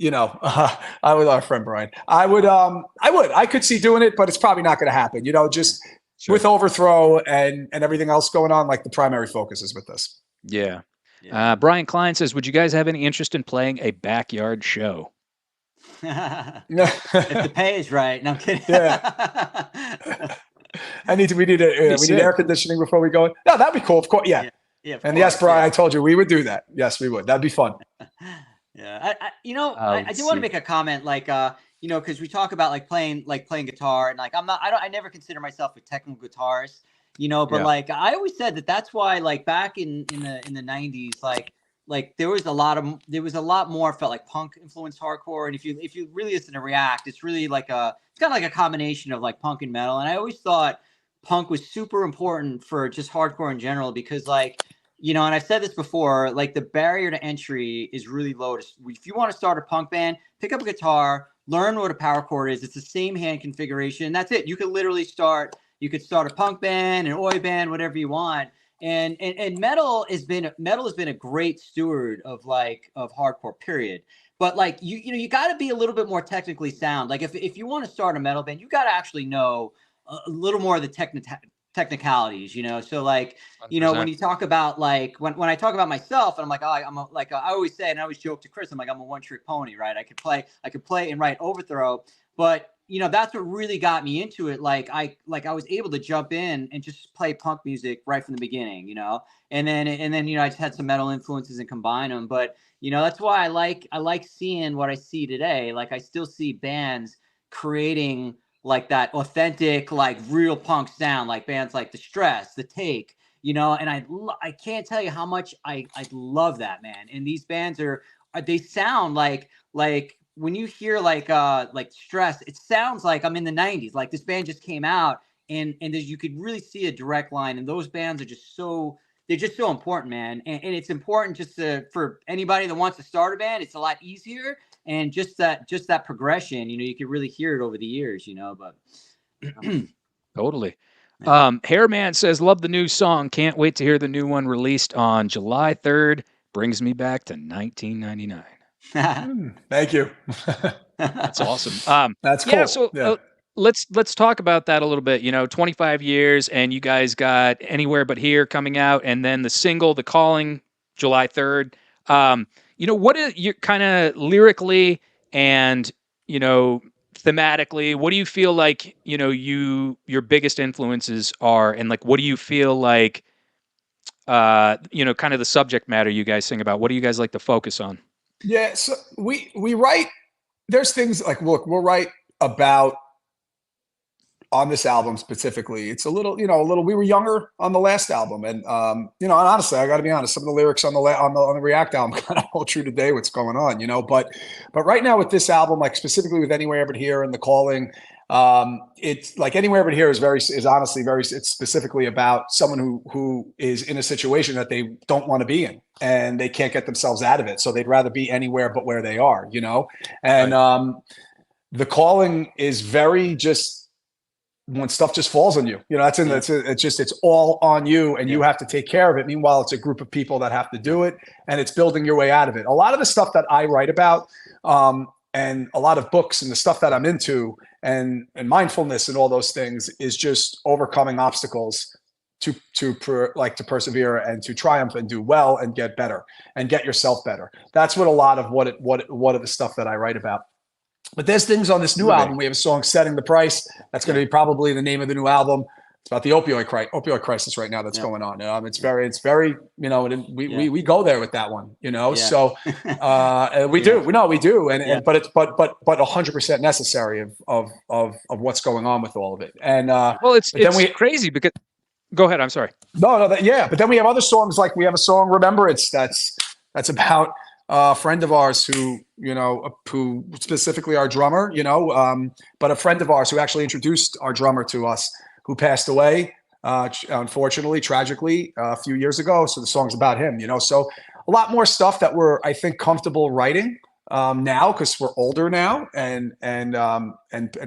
You know, I would our friend Brian. I could see doing it, but it's probably not going to happen. You know, yeah, just sure. with Overthrow and everything else going on, like the primary focus is with this. Yeah. yeah. Brian Klein says, "Would you guys have any interest in playing a backyard show?" If the pay is right. No, I'm kidding. Yeah. We need sick. air conditioning before we go in. No, that'd be cool. Of course, yeah. Yeah, yeah, of And course, yes, Brian, yeah. I told you we would do that. Yes, we would. That'd be fun. Yeah, you know, I Let's do want to see. make a comment, like, you know, because we talk about like playing guitar, and like I never consider myself a technical guitarist, you know, but Yeah. like I always said that's why like back in the '90s, like there was a lot more felt like punk influenced hardcore, and if you really listen to React, it's really like it's kind of like a combination of like punk and metal, and I always thought punk was super important for just hardcore in general because like, you know, and I've said this before, like the barrier to entry is really low. If you want to start a punk band, pick up a guitar, learn what a power chord is. It's the same hand configuration. That's it. You could start a punk band, an oi band, whatever you want. And metal has been a great steward of hardcore, period. But like you got to be a little bit more technically sound. Like if you want to start a metal band, you got to actually know a little more of the technicalities, So like, 100%. when you talk about like when I talk about myself, and I'm like, oh, I always say, and I always joke to Chris, I'm like, I'm a one-trick pony, right? I could play and write Overthrow, but that's what really got me into it. Like I was able to jump in and just play punk music right from the beginning, and then I just had some metal influences and combine them. But that's why I like seeing what I see today. Like I still see bands creating like that authentic, like real punk sound, like bands like The Stress, The Take, and I can't tell you how much I love that, man. And these bands they sound like when you hear like Stress, it sounds like I'm in the 90s. Like this band just came out, and you could really see a direct line. And those bands are they're just so important, man. And it's important just for anybody that wants to start a band. It's a lot easier. And just that progression, you could really hear it over the years, but Totally. Hairman says, love the new song. Can't wait to hear the new one released on July 3rd. Brings me back to 1999. Thank you. That's awesome. That's cool. Yeah, so let's talk about that a little bit. 25 years, and you guys got Anywhere But Here coming out, and then the single, The Calling, July 3rd. What is your kind of lyrically and thematically? What do you feel like your biggest influences are, and like what do you feel like kind of the subject matter you guys sing about? What do you guys like to focus on? Yeah, so we write. There's things like, look, we'll write about on this album specifically. It's a little. We were younger on the last album, and and honestly, I got to be honest, some of the lyrics on the React album kind of hold true today. What's going on, but right now with this album, like specifically with Anywhere But Here and The Calling, it's like Anywhere But Here is honestly it's specifically about someone who is in a situation that they don't want to be in, and they can't get themselves out of it, so they'd rather be anywhere but where they are, and Right. The Calling is very just when stuff just falls on you, it's all on you, and you have to take care of it. Meanwhile, it's a group of people that have to do it, and it's building your way out of it. A lot of the stuff that I write about, and a lot of books and the stuff that I'm into, and mindfulness and all those things, is just overcoming obstacles to persevere and to triumph and do well and get better and get yourself better. That's what a lot of what of the stuff that I write about. But there's things on this new album. We have a song, Setting the Price. That's going to be probably the name of the new album. It's about the opioid crisis right now that's going on. It's very, we go there with that one, so we do. We do. But it's 100% necessary of what's going on with all of it. And well, it's crazy because go ahead. I'm sorry. No. But then we have other songs, like we have a song, Remembrance, that's about a friend of ours who specifically our drummer, but a friend of ours who actually introduced our drummer to us, who passed away, unfortunately, tragically, a few years ago. So the song's about him, so a lot more stuff that we're, I think, comfortable writing now, because we're older now, and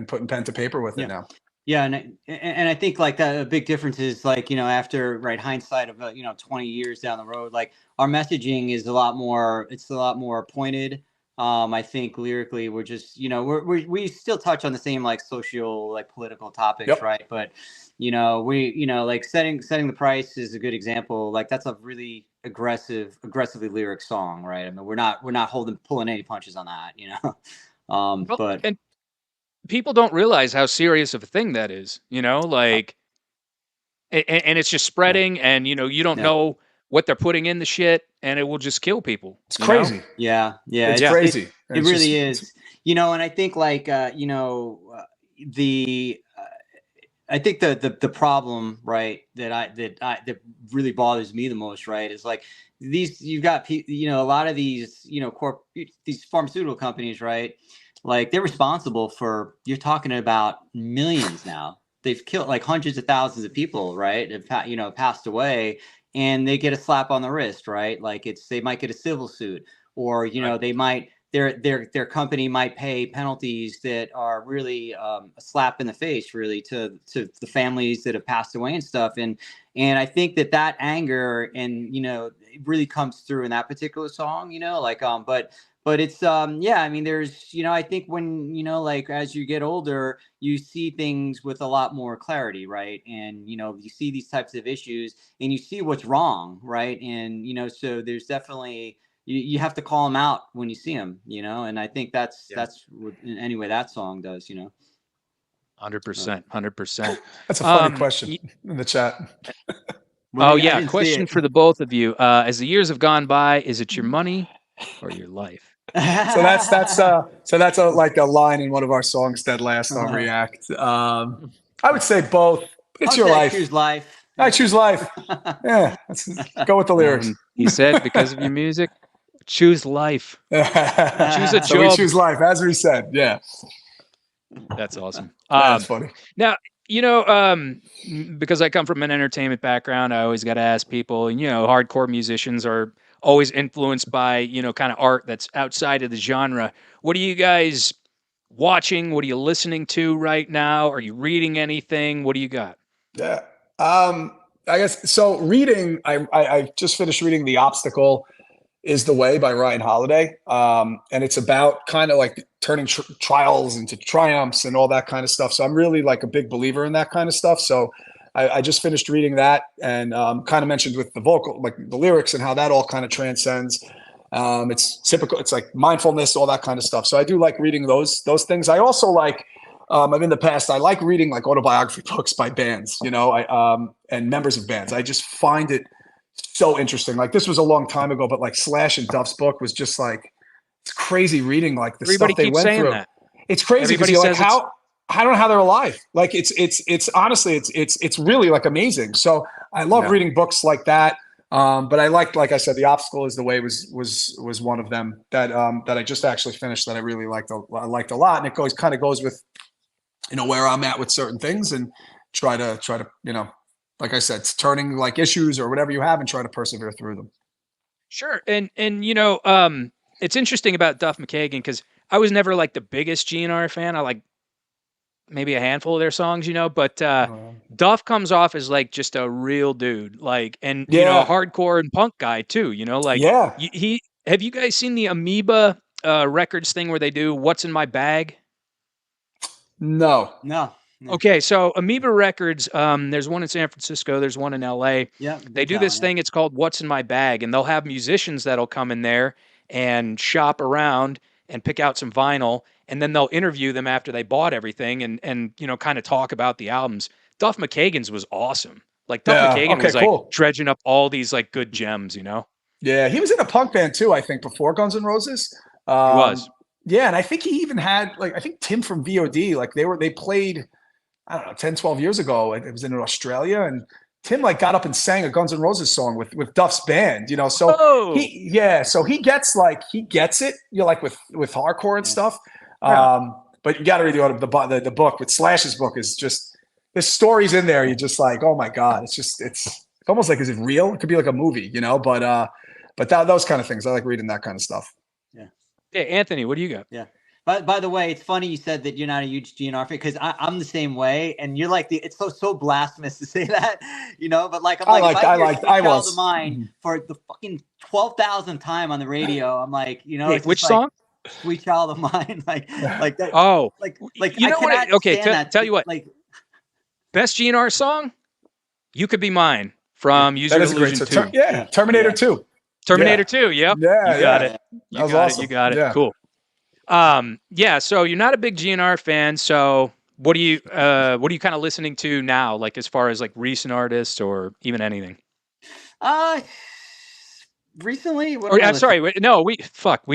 putting pen to paper with it now. Yeah, and I think like a big difference is like, after hindsight of 20 years down the road, like our messaging is a lot more pointed. I think lyrically we're just we still touch on the same like social, like political topics, right? But like setting the price is a good example. Like that's a really aggressively lyric song, right? I mean, we're not pulling any punches on that, but. And people don't realize how serious of a thing that is, like, and it's just spreading, and you don't know what they're putting in the shit, and it will just kill people. It's crazy. Yeah. It's crazy. It really is. And I think like I think the problem, right, that really bothers me the most, right, is like you've got a lot of these these pharmaceutical companies, right, like they're responsible for, you're talking about millions now. They've killed like hundreds of thousands of people, right, have passed away, and they get a slap on the wrist, right? Like they might get a civil suit, or they might their company might pay penalties that are really a slap in the face, really, to the families that have passed away and stuff. And I think that anger and it really comes through in that particular song. But it's yeah, I mean, there's I think when like as you get older, you see things with a lot more clarity, right? And you see these types of issues and you see what's wrong, right? And so there's definitely you have to call them out when you see them, and I think that's what anyway that song does, 100%, 100%. That's a funny question in the chat. Oh yeah, question for the both of you. As the years have gone by, is it your money or your life? So that's like a line in one of our songs, Dead Last on React. I would say both. It's your life. I choose life. I choose life. Yeah, go with the lyrics. He said, because of your music, choose life. Choose a job. So we choose life, as we said. Yeah. That's awesome. That's funny. Now, because I come from an entertainment background, I always got to ask people, hardcore musicians are always influenced by, kind of art that's outside of the genre. What are you guys watching? What are you listening to right now? Are you reading anything? What do you got? Yeah. I guess so. Reading, I just finished reading The Obstacle Is the Way by Ryan Holiday. And it's about kind of like turning trials into triumphs and all that kind of stuff. So I'm really like a big believer in that kind of stuff. So I just finished reading that and kind of mentioned with the vocal, like the lyrics and how that all kind of transcends. It's typical. It's like mindfulness, all that kind of stuff. So I do like reading those things. I also like, in the past, I like reading like autobiography books by bands, and members of bands. I just find it so interesting. Like this was a long time ago, but like Slash and Duff's book was just like, it's crazy reading like the stuff they went through. That. It's crazy because you're like, I don't know how they're alive. Like it's honestly, it's really like amazing. So I love reading books like that. But I like I said, The Obstacle Is the Way was one of them that I just actually finished that I really liked a lot. And it kind of goes with, where I'm at with certain things and try to, like I said, it's turning like issues or whatever you have and try to persevere through them. Sure. And it's interesting about Duff McKagan because I was never like the biggest GNR fan. I like maybe a handful of their songs, but Duff comes off as like just a real dude, like, and a hardcore and punk guy too, have you guys seen the Amoeba Records thing where they do What's in My Bag? No. Okay, so Amoeba Records, there's one in San Francisco, there's one in LA. Yeah. They do this thing, it's called What's in My Bag, and they'll have musicians that'll come in there and shop around and pick out some vinyl, and then they'll interview them after they bought everything and kind of talk about the albums. Duff McKagan's was awesome. Like Duff McKagan was like dredging up all these like good gems, Yeah, he was in a punk band too, I think, before Guns N' Roses. He was. Yeah, and I think he even had like I think Tim from VOD, like they played, I don't know, 10, 12 years ago. It was in Australia, and Tim like got up and sang a Guns N' Roses song with Duff's band, so he gets it, like with hardcore and stuff. But you got to read the book. With Slash's book is just, there's stories in there. You're just like, oh my God, it's almost like, is it real? It could be like a movie, but those kind of things. I like reading that kind of stuff. Yeah. Hey, Anthony, what do you got? Yeah. By the way, it's funny you said that you're not a huge GNR fan because I'm the same way, and you're like it's so blasphemous to say that, But like I was the mind for the fucking 12,000th time on the radio. I'm like, Wait, which song? Sweet Child of Mine, like that. Oh, like what? Okay, tell you what. Like best GNR song, You Could Be Mine from User Illusion 2. Terminator 2. Terminator 2. Yep. Yeah, you got it. That was awesome. You got it. Yeah. Cool. So you're not a big GNR fan. So what are you kind of listening to now? Like as far as like recent artists or even anything? Recently? I'm sorry. We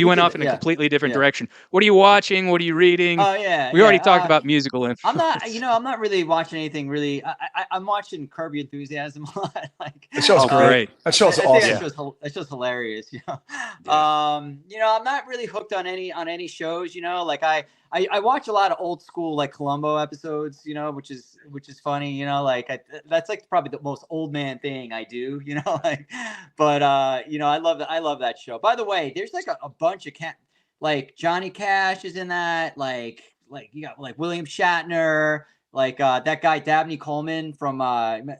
went off in a completely different direction. What are you watching? What are you reading? Oh yeah. We already talked about musical influence. I'm not really watching anything really. I'm watching Curb Your Enthusiasm a lot. Like that show's great. That show's awesome. It's just hilarious. I'm not really hooked on any shows. Like I watch a lot of old school like Columbo episodes. Which is funny. That's like probably the most old man thing I do. But I love that show. By the way, there's like a bunch of like Johnny Cash is in that. Like you got like William Shatner. Like that guy Dabney Coleman from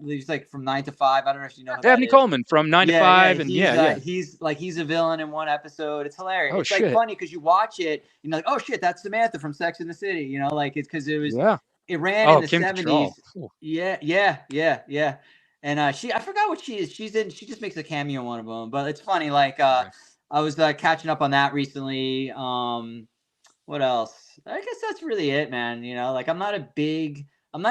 he's like from 9 to 5. I don't know if you know who that Dabney is. Coleman from 9 to 5, and He's a villain in one episode. It's hilarious. Oh, it's shit. like funny because you watch it, you know, like, oh shit, that's Samantha from Sex in the City. You know, like it's because it was it ran in the Kim 70s. Cattrall. Yeah. And I forgot what she is. She just makes a cameo in one of them. But it's funny. Like I was catching up on that recently. What else? I guess that's really it, man. You know, like I'm not a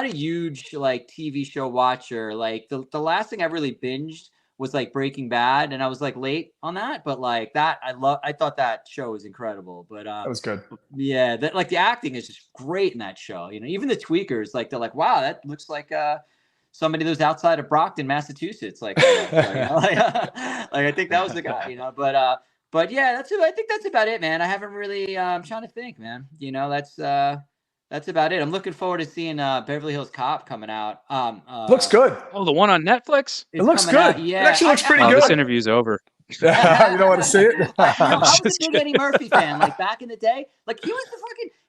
huge like TV show watcher. Like the last thing I really binged was like Breaking Bad, and I was like late on that, but like that I thought that show was incredible. But that was good. Yeah, that like the acting is just great in that show. You know, even the tweakers, like they're like, wow, that looks like somebody that was outside of Brockton, Massachusetts. Like, you know, like I think that was the guy, you know, but yeah, I think that's about it, man. I haven't really, I'm trying to think, man, you know, that's about it. I'm looking forward to seeing Beverly Hills Cop coming out. Looks good. Oh, the one on Netflix? It looks good. Out, yeah. It actually looks pretty good. This interview's over. You don't want to see it? I was a big Eddie Murphy fan, like back in the day. Like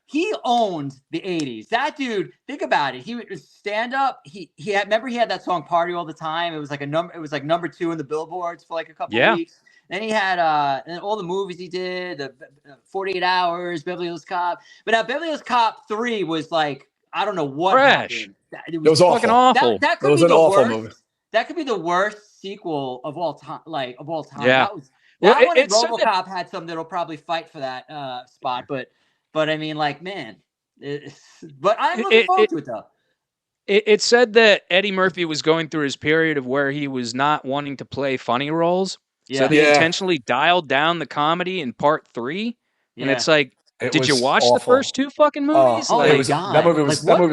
he owned the 80s. That dude, think about it. He would stand up. He had that song Party All the Time. It was like number 2 in the billboards for like a couple of weeks. Then he had and all the movies he did, the 48 Hours, Beverly Hills Cop. But now Beverly Hills Cop 3 was like, I don't know what happened. It was fucking awful. That could it was be an awful movie. That could be the worst sequel of all time. Yeah. That one and RoboCop had some that'll probably fight for that spot. But I mean, like, man. But I'm looking forward to it, though. It said that Eddie Murphy was going through his period of where he was not wanting to play funny roles. Yeah. So they intentionally dialed down the comedy in part 3. Yeah. And it's like, did you watch the first 2 fucking movies? Oh, my God. That movie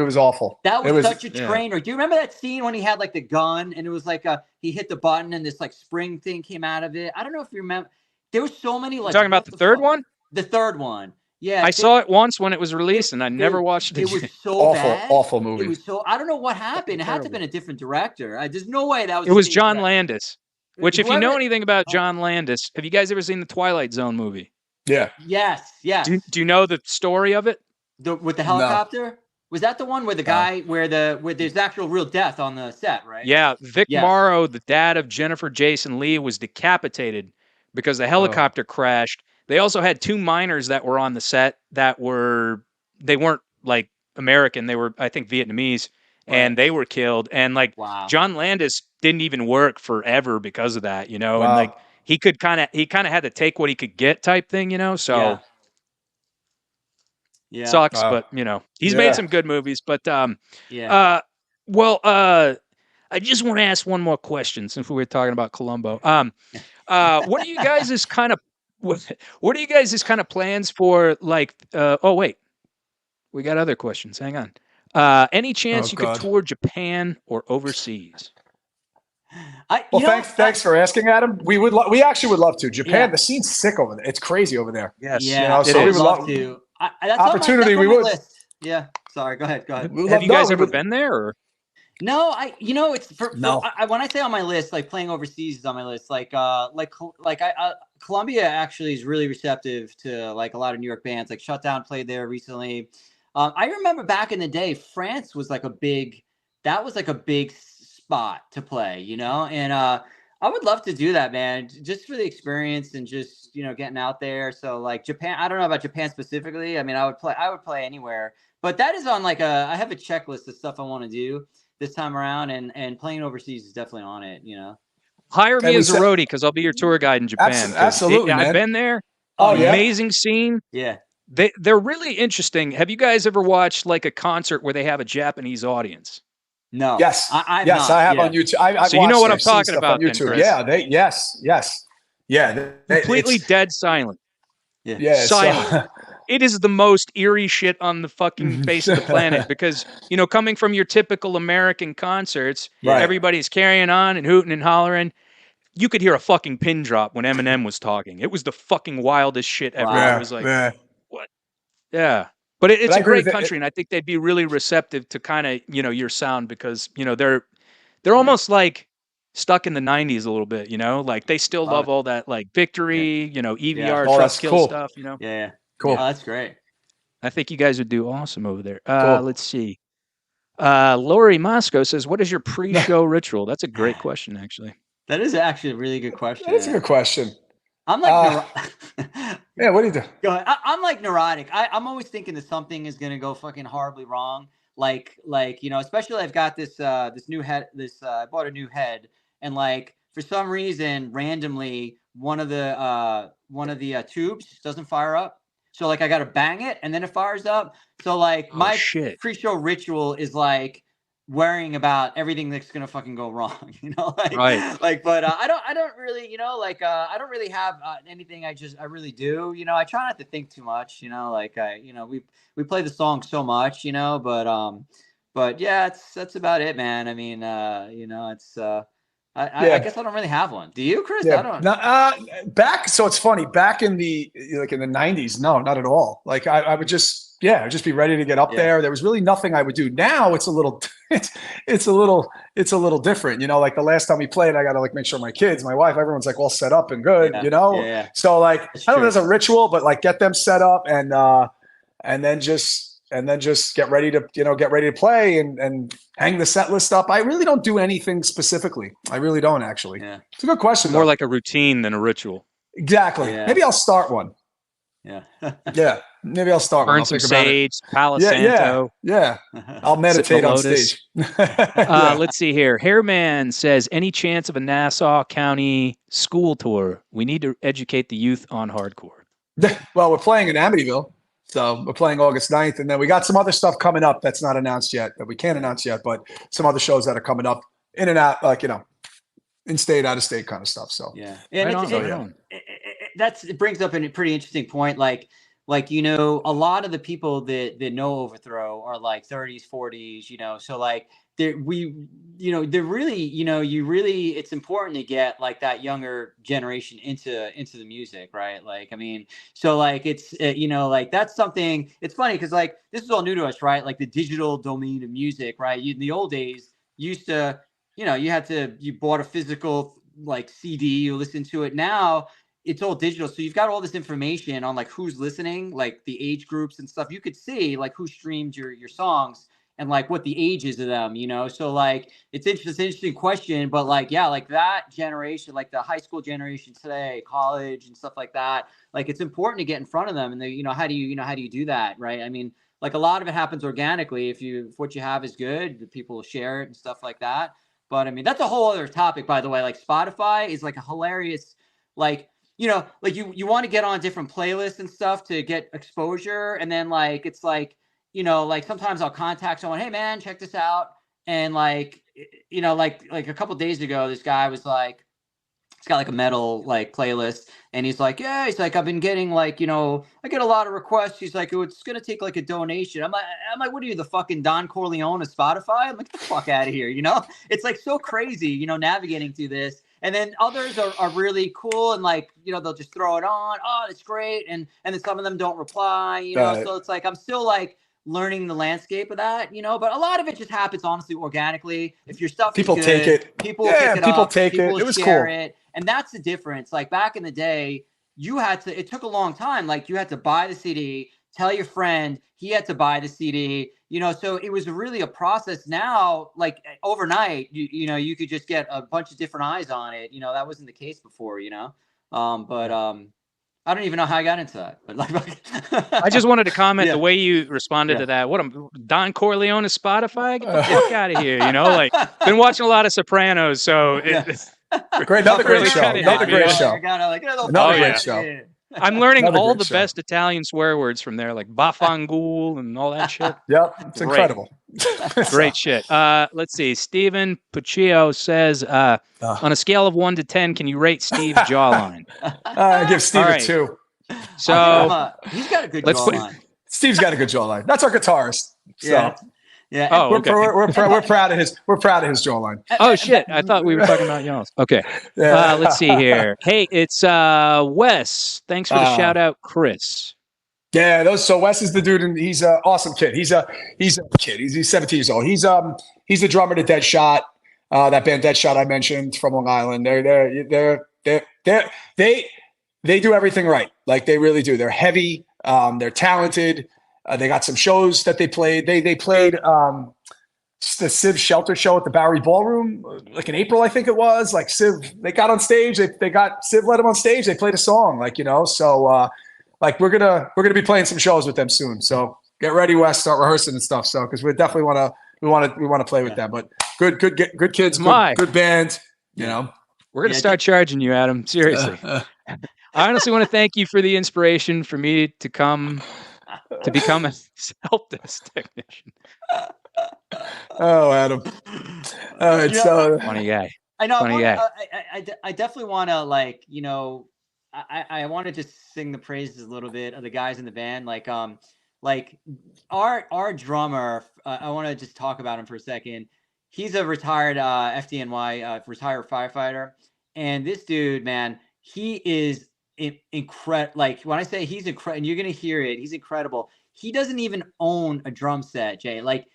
was awful. That was such a trainer. Do you remember that scene when he had like the gun and it was like he hit the button and this like spring thing came out of it? I don't know if you remember. There was so many like. You're talking about the third one? The third one. Yeah. I saw it once when it was released and I never watched it. It was so bad. Awful movie. It was so. I don't know what happened. It had to have been a different director. There's no way that was. It was John Landis. Which, if you know anything about John Landis, have you guys ever seen the Twilight Zone movie? Yeah. Yes. Do you know the story of it? With the helicopter? No. Was that the one where the guy where there's actual real death on the set, right? Yeah. Vic Morrow, the dad of Jennifer Jason Leigh, was decapitated because the helicopter crashed. They also had 2 miners that were on the set they weren't like American. They were, I think, Vietnamese. Right. And they were killed. And like John Landis didn't even work forever because of that, you know. Wow. And like he kind of had to take what he could get type thing, you know. So sucks, but you know, he's made some good movies. But I just want to ask one more question since we were talking about Columbo. What are you guys' kind of plans for like? Oh wait, we got other questions. Hang on. Any chance you could tour Japan or overseas? Thanks for asking, Adam. We actually would love to. Japan, the scene's sick over there. It's crazy over there. Yes. Yeah. You know, so we would love to. Opportunity, we would. Yeah. Sorry. Go ahead. Have you guys ever been there? Or? No, it's when I say on my list, like playing overseas is on my list. Columbia actually is really receptive to like a lot of New York bands. Like Shutdown played there recently. I remember back in the day, France was like a big spot to play, you know, and I would love to do that, man, just for the experience and just, you know, getting out there. So like Japan, I don't know about Japan specifically. I mean, I would play anywhere, but that is on like I have a checklist of stuff I want to do this time around, and playing overseas is definitely on it, you know. Hire me as a roadie because I'll be your tour guide in Japan. Absolutely, man. I've been there. Amazing scene. Yeah. They're really interesting. Have you guys ever watched like a concert where they have a Japanese audience? No. Yes. I have on YouTube. So you know what I'm talking about on YouTube. Then, Yes. Yeah. Completely dead silent. Yeah. Silent. It is the most eerie shit on the fucking face of the planet because, you know, coming from your typical American concerts, everybody's carrying on and hooting and hollering. You could hear a fucking pin drop when Eminem was talking. It was the fucking wildest shit ever. Wow. I was like, what? Yeah. But it's a great country, and I think they'd be really receptive to kind of, you know, your sound because, you know, they're almost like stuck in the 90s a little bit, you know, like they still love all that like Victory, you know, EVR, Oh, Trust that's Kill cool. stuff, you know. Yeah. Cool. Oh, that's great. I think you guys would do awesome over there. Cool. Let's see. Lori Moscow says, what is your pre-show ritual? That's a great question, actually. That is actually a really good question. That is a good question. I'm like, yeah, what do you do? Go ahead. I'm like neurotic. I'm always thinking that something is gonna go fucking horribly wrong. Like you know, especially I've got this new head. I bought a new head, and like for some reason, randomly, one of the tubes doesn't fire up. So like I got to bang it, and then it fires up. So like my pre-show ritual is like worrying about everything that's gonna fucking go wrong, you know, like, right. But I don't really, you know, like, I don't really have anything. I really do, you know, I try not to think too much, you know, like you know, we play the song so much, you know, but yeah, that's about it, man. I mean, you know, it's, I guess I don't really have one. Do you, Chris? Yeah. I don't. Back. So it's funny. Back in the 90s, no, not at all. Like I would just be ready to get up there. There was really nothing I would do. Now it's a little, it's a little different. You know, like the last time we played, I got to like make sure my kids, my wife, everyone's like all set up and good. You know. Yeah. So like I don't know, there's a ritual, but like get them set up and then just get ready to play and hang the set list up. I really don't do anything specifically. I really don't actually. Yeah. It's a good question. More like a routine than a ritual. Exactly. Yeah. Maybe I'll start one. Yeah. Yeah. Maybe I'll start one. Burn some sage, Palo Santo. Yeah. I'll meditate on stage. Let's see here. Hairman says, any chance of a Nassau County school tour? We need to educate the youth on hardcore. Well, we're playing in Amityville. So we're playing August 9th, and then we got some other stuff coming up that's not announced yet, that we can't announce yet, but some other shows that are coming up in and out, like, you know, in-state, out-of-state kind of stuff. So yeah, and it brings up a pretty interesting point. Like you know, a lot of the people that know Overthrow are like 30s, 40s, you know, so like they're really, you know, it's important to get like that younger generation into the music, right? Like, I mean, so like it's you know, like that's something. It's funny because like this is all new to us, right? Like the digital domain of music, right? In the old days, you used to, you know, you bought a physical like CD, you listen to it. Now it's all digital, so you've got all this information on like who's listening, like the age groups and stuff. You could see like who streamed your songs and like what the ages of them, you know. So like it's an interesting question, but like yeah, like that generation, like the high school generation today, college and stuff like that, like it's important to get in front of them. And you know, how do you do that, right? I mean, like a lot of it happens organically. If what you have is good, the people will share it and stuff like that. But I mean, that's a whole other topic, by the way. Like Spotify is like a hilarious, like, you know, like you want to get on different playlists and stuff to get exposure. And then like, it's like, you know, like sometimes I'll contact someone, hey man, check this out. And like, you know, like a couple of days ago, this guy was like, he's got like a metal like playlist, and he's like, yeah, he's like, I've been getting like, you know, I get a lot of requests. He's like, oh, it's gonna take like a donation. I'm like, what are you, the fucking Don Corleone of Spotify? I'm like, get the fuck out of here, you know? It's like so crazy, you know, navigating through this. And then others are really cool, and like, you know, they'll just throw it on. Oh, it's great, and then some of them don't reply, you know. So it's like I'm still like learning the landscape of that, you know, but a lot of it just happens honestly organically. If your stuff people is good, take it, people pick it up, people it was share cool. it. And that's the difference. Like back in the day, it took a long time. Like you had to buy the CD, tell your friend, he had to buy the CD, you know, so it was really a process. Now, like overnight, you know, you could just get a bunch of different eyes on it. You know, that wasn't the case before, you know, I don't even know how I got into that. But like, I just wanted to comment the way you responded to that. What Don Corleone of Spotify? Get the fuck out of here! You know, like been watching a lot of Sopranos, so another great show. Another great show. Another great show. I'm learning all the best Italian swear words from there, like bafangul and all that shit. Yep, it's incredible. Great shit. Let's see. Steven Puccio says, on a scale of 1 to 10, can you rate Steve's jawline? I give Steve a 2. So he's got a good jawline. Steve's got a good jawline. That's our guitarist. So. Yeah. Oh, okay. We're proud of his. We're proud of his jawline. Oh shit! I thought we were talking about y'all's. Okay. Let's see here. Hey, it's Wes. Thanks for the shout out, Chris. Yeah, so Wes is the dude, and he's an awesome kid. He's a kid. He's 17 years old. He's the drummer to Dead Shot. That band Deadshot I mentioned from Long Island. They do everything right. Like they really do. They're heavy. They're talented. They got some shows that they played. They played the Civ Shelter show at the Bowery Ballroom, like in April, I think it was. Like Civ, they got on stage. They got Civ let them on stage. They played a song, like, you know. So like we're gonna be playing some shows with them soon. So get ready, Wes. Start rehearsing and stuff. So because we definitely want to play with them. But good kids, good band. You know, we're gonna start charging you, Adam. Seriously. I honestly want to thank you for the inspiration for me to become a help-desk technician. Oh, Adam. All right, so funny guy. I know. Funny guy. I definitely want to, like, you know, I want to just sing the praises a little bit of the guys in the band. Like our drummer. I want to just talk about him for a second. He's a retired FDNY retired firefighter, and this dude, man, he is incredible. Like when I say he's incredible, and you're gonna hear it, he's incredible. He doesn't even own a drum set, Jay. Like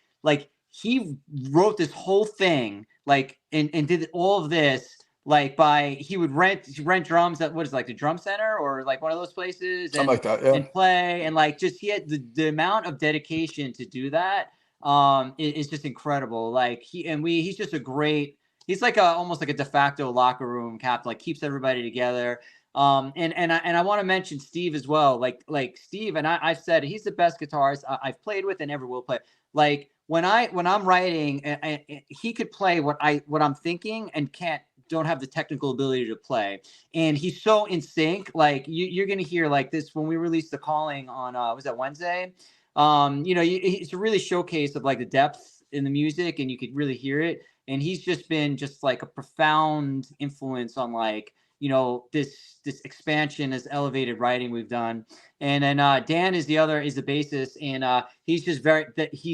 he wrote this whole thing, like, and did all of this, like, he would rent drums at, what is it, like the Drum Center or like one of those places, something like that, yeah. And play, and like just he had the amount of dedication to do that is just incredible. Like he's just a great. He's like almost like a de facto locker room captain. Like keeps everybody together. And I want to mention Steve as well. Like Steve, and I've said he's the best guitarist I've played with and ever will play. Like when I'm writing, he could play what I'm thinking and don't have the technical ability to play. And he's so in sync. Like you're gonna hear like this when we released The Calling on was that Wednesday? You know, it's a really showcase of like the depth in the music, and you could really hear it. And he's just been just like a profound influence on like, you know, this expansion, this elevated writing we've done. And then Dan is the bassist, and he's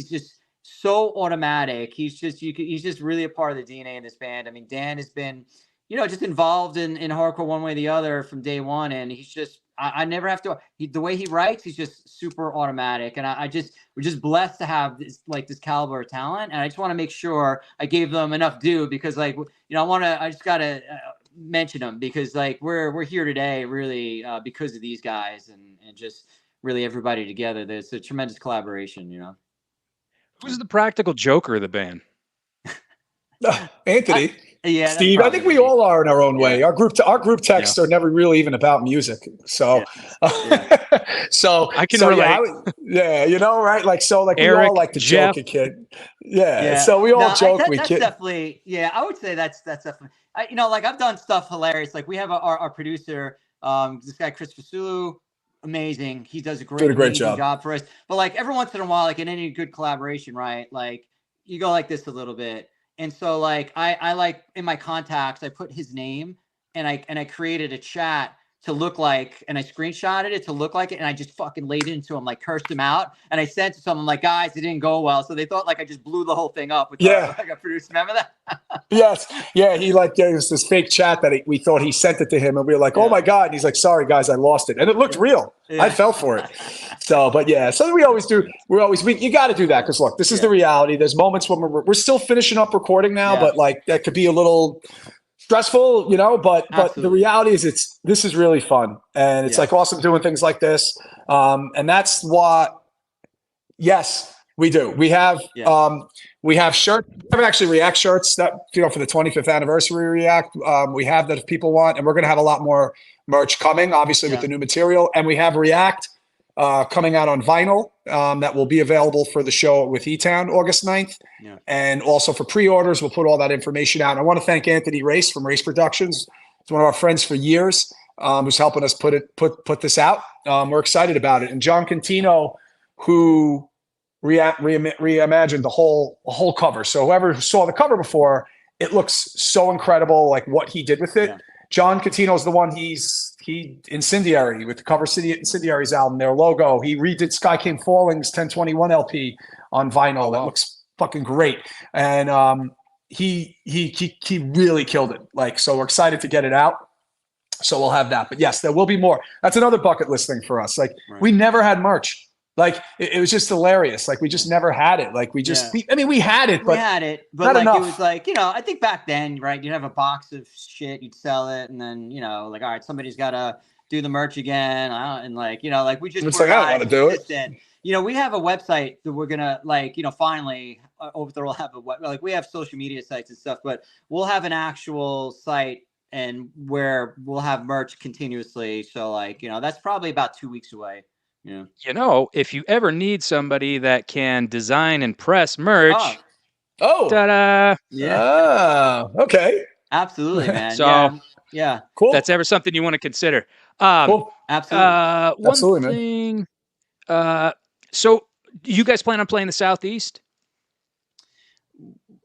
just so automatic. He's just really a part of the DNA in this band. I mean, Dan has been, you know, just involved in hardcore one way or the other from day one, and he's just I never have to. The way he writes, he's just super automatic, and we're just blessed to have this caliber of talent. And I just want to make sure I gave them enough due, because like, you know, I just gotta mention them, because like we're here today really because of these guys and just really everybody together. There's a tremendous collaboration, you know. Who's the practical joker of the band? Anthony. Yeah, Steve. I think we all are in our own way. Our group texts are never really even about music. So, so I can relate. You know, right? Like, so like Eric, we all like to joke a kid. Yeah. So we all joke. That's definitely, I would say that's definitely, you know, like I've done stuff hilarious. Like we have our producer, this guy, Chris Fasulu, amazing. He does a great job for us. But like every once in a while, like in any good collaboration, right? Like you go like this a little bit. And so like I like in my contacts, I put his name, and I created a chat to look like, and I screenshotted it to look like it, and I just fucking laid into him, like cursed him out, and I sent it to someone like, guys, it didn't go well, so they thought like I just blew the whole thing up with like a producer. Remember that? Yes, yeah. He like gave us this fake chat that we thought he sent it to him, and we were like, oh my god, and he's like, sorry guys, I lost it, and it looked real. I fell for it. So, but yeah, so we always do. You got to do that, because look, this is the reality. There's moments when we're still finishing up recording now, but like that could be a little stressful, you know, but the reality is this is really fun, and it's like awesome doing things like this. And that's what, we do. We have shirts. We have actually React shirts that, you know, for the 25th anniversary React. We have that if people want, and we're going to have a lot more merch coming, obviously with the new material. And we have React coming out on vinyl that will be available for the show with E-Town August 9th. Yeah. And also for pre-orders, we'll put all that information out. And I want to thank Anthony Race from Race Productions. It's one of our friends for years, who's helping us put this out. We're excited about it. And John Contino, who reimagined the whole cover. So whoever saw the cover before, it looks so incredible, like what he did with it. Yeah. John Catino's the one, he Incendiary, with the cover City Incendiary's album, their logo. He redid Sky Came Falling's 1021 LP on vinyl. That looks fucking great. And he really killed it. Like, so we're excited to get it out. So we'll have that. But yes, there will be more. That's another bucket list thing for us. Like we never had merch. Like it was just hilarious. Like we just never had it. Like we just, I mean, we had it, but like enough. it was like, you know, I think back then, right? You'd have a box of shit, you'd sell it, and then, you know, like, all right, somebody's got to do the merch again, and like, you know, like we just were not I don't want to do it. You know, we have a website that we're gonna, like, you know, finally Overthrow will have like we have social media sites and stuff, but we'll have an actual site and where we'll have merch continuously. So like, you know, that's probably about 2 weeks away. Yeah. You know, if you ever need somebody that can design and press merch, ta-da! Yeah. Okay. Absolutely, man. So yeah. Cool. That's ever something you want to consider. Cool. Absolutely. One Absolutely, thing. So you guys plan on playing the Southeast?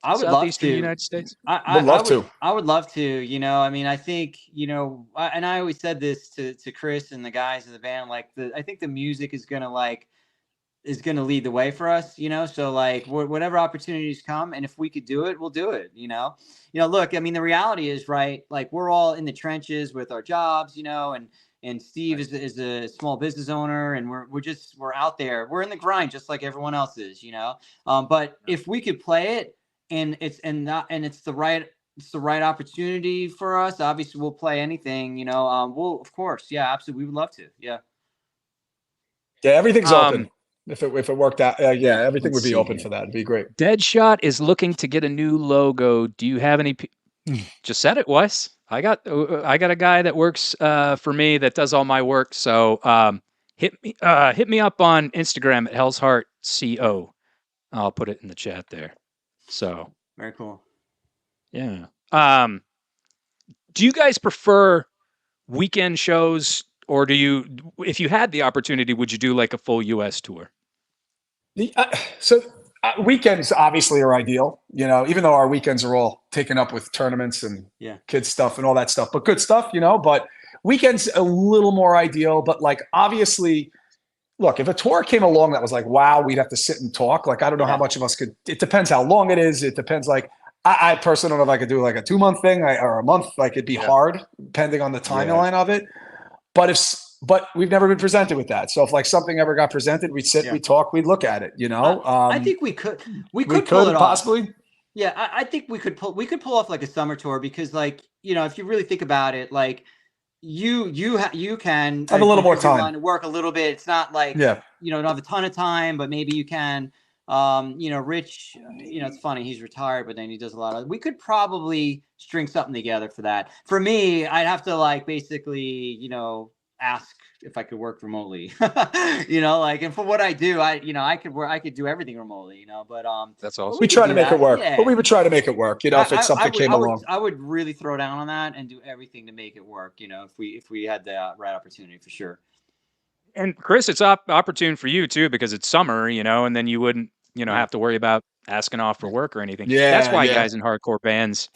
I would Southeastern love to. United States. I would love to. You know, I mean, I think, you know, and I always said this to Chris and the guys in the band. Like, I think the music is gonna lead the way for us. You know, so like whatever opportunities come, and if we could do it, we'll do it. You know, look, I mean, the reality is, right? Like we're all in the trenches with our jobs. You know, and Steve is a small business owner, and we're out there. We're in the grind just like everyone else is. You know, but if we could play it. And it's the right opportunity for us. Obviously, we'll play anything, you know. We'll, of course, yeah, absolutely, we would love to, yeah. Yeah, everything's open. If it worked out, yeah, everything would be open for that. It'd be great. Deadshot is looking to get a new logo. Do you have any? Just said it, Wes. I got a guy that works for me that does all my work. So hit me up on Instagram at hellsheartco. I'll put it in the chat there. So very cool. Yeah. Do you guys prefer weekend shows, or if you had the opportunity, would you do like a full U.S. tour? Weekends obviously are ideal, you know, even though our weekends are all taken up with tournaments and kids stuff and all that stuff, but good stuff, you know. But weekends a little more ideal. But like obviously, look, if a tour came along that was like, wow, we'd have to sit and talk. Like, I don't know how much of us could. It depends how long it is. It depends. Like, I personally don't know if I could do like a 2-month thing or a month. Like, it'd be hard depending on the timeline of it. But we've never been presented with that. So if like something ever got presented, we'd sit, we'd talk, we'd look at it. You know, I think we could pull it possibly. Off. Yeah, I think we could pull off like a summer tour because, like, you know, if you really think about it, like. You can have a little more time to work a little bit. It's not like you don't have a ton of time, but maybe you can. You know, Rich, you know, it's funny, he's retired, but then he does a lot of. We could probably string something together for that. For me, I'd have to like basically, you know, ask if I could work remotely. You know, like, and for what I do, I could do everything remotely, you know, but that's awesome. We try to make it work, but we would try to make it work, you know, if something came along. I would really throw down on that and do everything to make it work, you know, if we had the right opportunity, for sure. And Chris, it's opportune for you too, because it's summer, you know, and then you wouldn't, you know, have to worry about asking off for work or anything. That's why guys in hardcore bands.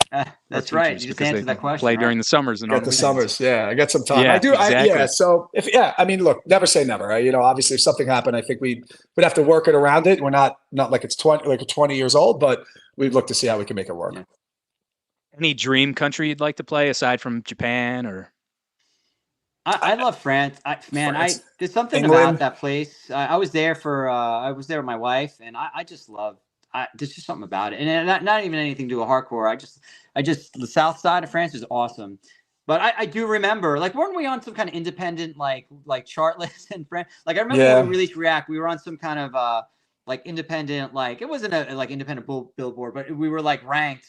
That's right. You just answered that question. Play during the summers and all the summers. Yeah, I got some time. Yeah, I do. Exactly. So I mean, look, never say never. Right? You know, obviously, if something happened, I think we'd have to work it around it. We're not like it's 20 years old, but we'd look to see how we can make it work. Yeah. Any dream country you'd like to play aside from Japan or? I love France. France. There's something England. about that place. I was there with my wife, and I just love. There's just something about it, and not even anything to do with hardcore. I just the south side of France is awesome. But I do remember, like, weren't we on some kind of independent like chart list in France? Like, I remember when we released React, we were on some kind of like independent, like, it wasn't a like independent billboard, but we were like ranked.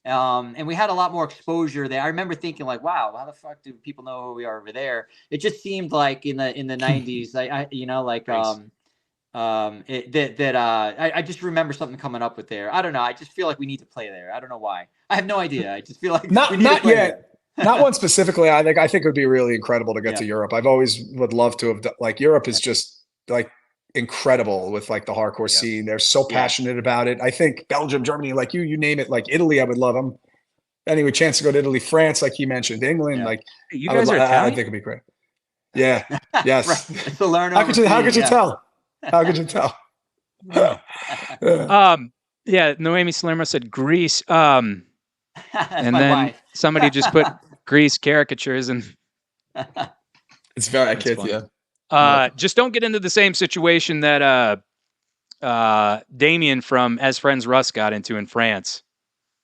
And we had a lot more exposure there. I remember thinking like, wow, how the fuck do people know who we are over there? It just seemed like in the 90s, I you know, like I just remember something coming up with there. I don't know. I just feel like we need to play there. I don't know why. I have no idea. I just feel like not yet. There. Not one specifically. I think it would be really incredible to get to Europe. I've always would love to have like Europe is just like incredible with like the hardcore scene. They're so passionate about it. I think Belgium, Germany, like you name it, like Italy, I would love them. Anyway, chance to go to Italy, France, like you mentioned, England, like you guys are Italian? I think it'd be great. Yeah. Yes. Salerno. How could you tell? How could you tell? Yeah, Noemi Salerno said Greece. And then somebody just put Greece caricatures and it's very, I can't, Just don't get into the same situation that Damien from As Friends Russ got into in France.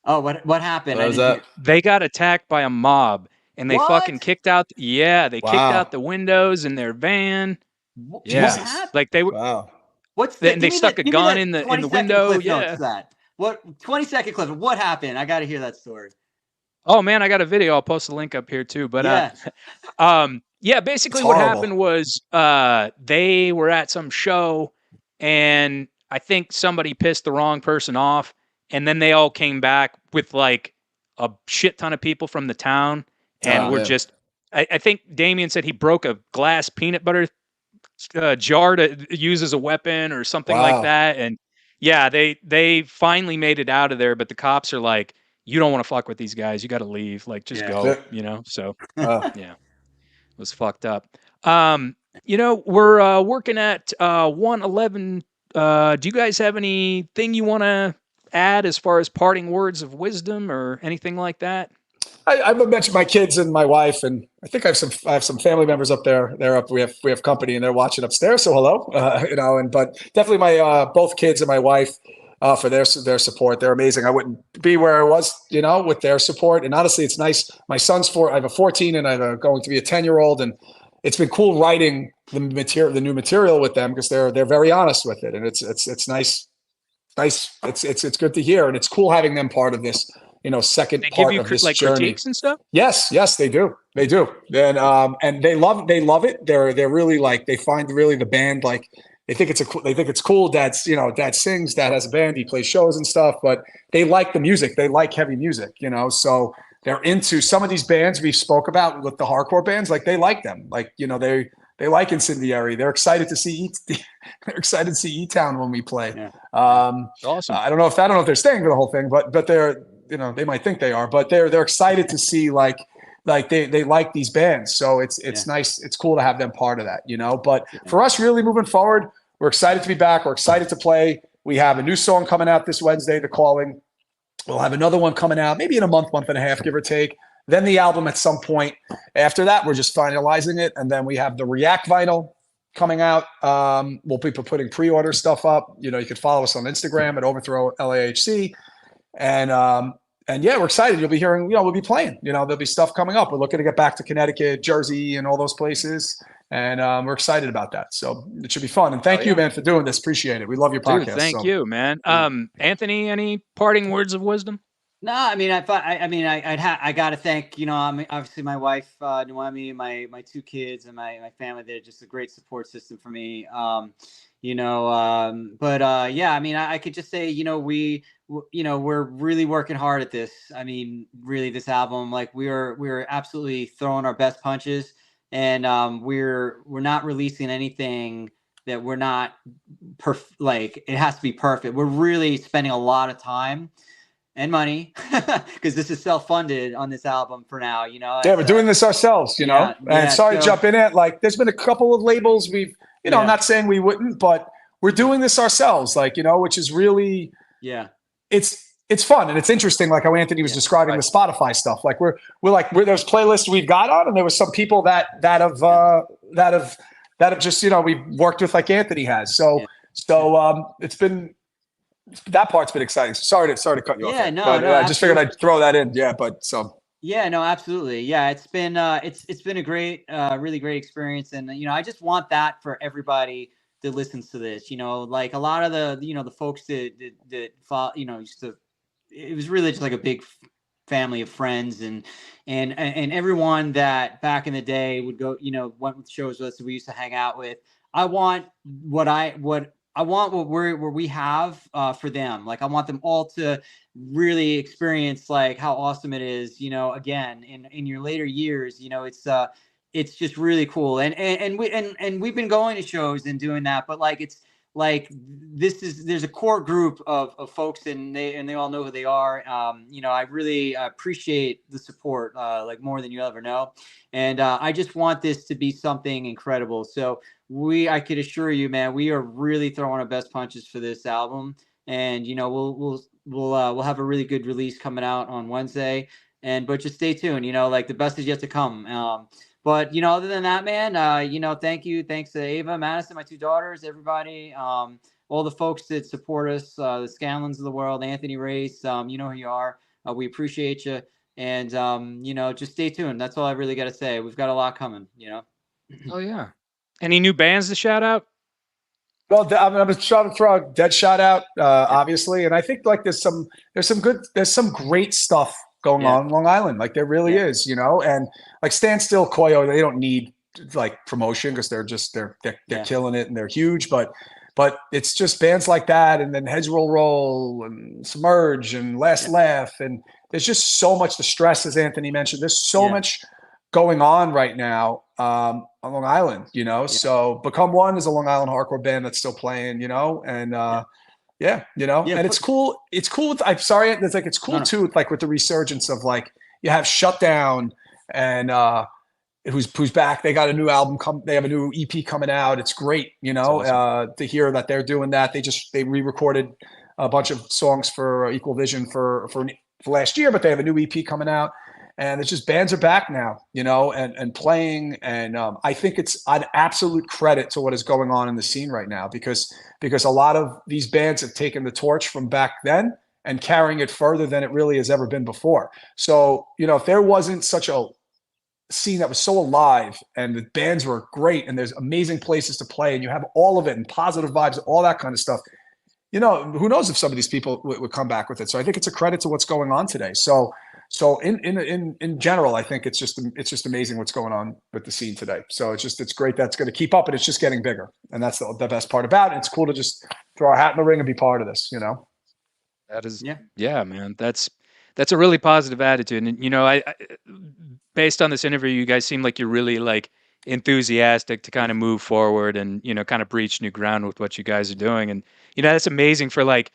Oh, what happened? What I was didn't that? hear. They got attacked by a mob, and they fucking What? kicked out. Yeah, they kicked Wow. out the windows in their van. What Yeah, Jesus. happened? like they were. Wow. What's the? And they stuck a Give me gun in the the 20-second window. cliff notes Yeah. to that. What 20-second cliff? What happened? I got to hear that story. Oh man, I got a video. I'll post the link up here too. But Yeah. yeah, It's basically what horrible. happened was they were at some show, and I think somebody pissed the wrong person off, and then they all came back with like a shit ton of people from the town, and Oh, we're man. just. I think Damien said he broke a glass peanut butter jar to use as a weapon or something like Wow. that, and yeah, they finally made it out of there, but the cops are like, you don't want to fuck with these guys, you got to leave, like just Yeah. go, so Oh. yeah, it was fucked up. We're working at 111. Do you guys have anything you want to add as far as parting words of wisdom or anything like that? I mentioned my kids and my wife, and I think I have some family members up there. They're up. We have company, and they're watching upstairs. So hello, but definitely my both kids and my wife for their support. They're amazing. I wouldn't be where I was, with their support. And honestly, it's nice. My son's I have a 14, and I have going to be a 10-year-old, and it's been cool writing the new material with them because they're very honest with it, and it's nice. Nice. It's good to hear, and it's cool having them part of this. Second They give part you of this like journey. critiques and stuff. Yes, they do. And they love it. They're really like, they find really the band, like they think it's cool. Dad sings, dad has a band, he plays shows and stuff, but they like the music. They like heavy music, so they're into some of these bands we spoke about with the hardcore bands. Like they like them, like, they like Incendiary. They're excited to see they're excited to see E-Town when we play. Yeah. Awesome. I don't know if they're staying for the whole thing, but they're, they might think they are, but they're excited to see like they like these bands. So it's nice. It's cool to have them part of that, but for us really moving forward, we're excited to be back. We're excited to play. We have a new song coming out this Wednesday, The Calling. We'll have another one coming out maybe in a month and a half, give or take. Then the album at some point. After that, we're just finalizing it. And then we have the React vinyl coming out. We'll be putting pre-order stuff up. You can follow us on Instagram at Overthrow LAHC. And yeah, we're excited. You'll be hearing, we'll be playing, there'll be stuff coming up. We're looking to get back to Connecticut, Jersey, and all those places. And we're excited about that. So it should be fun. And thank you, man, for doing this. Appreciate it. We love your podcast. Dude, thank you, man. Anthony, any parting words of wisdom? No, I mean, I got to thank, obviously my wife, Noemi, my two kids, and my family. They're just a great support system for me. Yeah, I mean, I could just say, we're really working hard at this. I mean, really, this album, like we're absolutely throwing our best punches, and we're not releasing anything that we're not like it has to be perfect. We're really spending a lot of time and money because this is self-funded on this album for now, Yeah, we're doing this ourselves, and sorry to jump in it. Like there's been a couple of labels we've, I'm not saying we wouldn't, but we're doing this ourselves, like, which is really, it's fun. And it's interesting. Like how Anthony was describing the Spotify stuff. Like we're there's playlists we've got on, and there was some people that have just, we've worked with, like Anthony has. So it's been, that part's been exciting. So sorry to cut you off. Yeah, no, I just figured I'd throw that in. Yeah, but so. Yeah, no, absolutely. Yeah, it's been a great, really great experience, and I just want that for everybody that listens to this. Like a lot of the the folks that follow, used to. It was really just like a big family of friends, and everyone that back in the day would go, went with shows with us that we used to hang out with. I want what we have for them. Like I want them all to really experience like how awesome it is, again in your later years. It's just really cool. And we've been going to shows and doing that, but like it's like there's a core group of folks, and they all know who they are. I really appreciate the support like more than you'll ever know, and I just want this to be something incredible. So I could assure you, man, we are really throwing our best punches for this album, and we'll have a really good release coming out on Wednesday. But just stay tuned. Like the best is yet to come. But other than that, man, thank you, thanks to Ava, Madison, my two daughters, everybody, all the folks that support us, the Scanlons of the world, Anthony Race, you know who you are. We appreciate you, and just stay tuned. That's all I really got to say. We've got a lot coming. Oh yeah. Any new bands to shout out? Well, I'm going to throw a dead shout out, obviously, and I think like there's some great stuff going on in Long Island. Like there really is, and like Standstill, Koyo, they don't need like promotion because they're killing it and they're huge, but it's just bands like that, and then Heads Roll Roll and Submerge and Last Laugh, and there's just so much. The Stress, as Anthony mentioned, there's so much going on right now on Long Island, So Become One is a Long Island hardcore band that's still playing, and and it's cool. It's cool with, I'm sorry, it's cool too, like with the resurgence of like, you have Shutdown and who's back. They got a new album they have a new EP coming out. It's great, awesome. To hear that they're doing that. They re-recorded a bunch of songs for Equal Vision for last year, but they have a new EP coming out. And it's just bands are back now, and playing. And I think it's an absolute credit to what is going on in the scene right now, because a lot of these bands have taken the torch from back then and carrying it further than it really has ever been before. So, if there wasn't such a scene that was so alive and the bands were great and there's amazing places to play and you have all of it and positive vibes, all that kind of stuff, who knows if some of these people would come back with it. So I think it's a credit to what's going on today. So in general, I think it's just amazing what's going on with the scene today. So it's great that's going to keep up, and it's just getting bigger, and that's the best part about it. It's cool to just throw our hat in the ring and be part of this. That is, man. That's a really positive attitude, and I based on this interview, you guys seem like you're really like enthusiastic to kind of move forward and kind of breach new ground with what you guys are doing, and that's amazing for like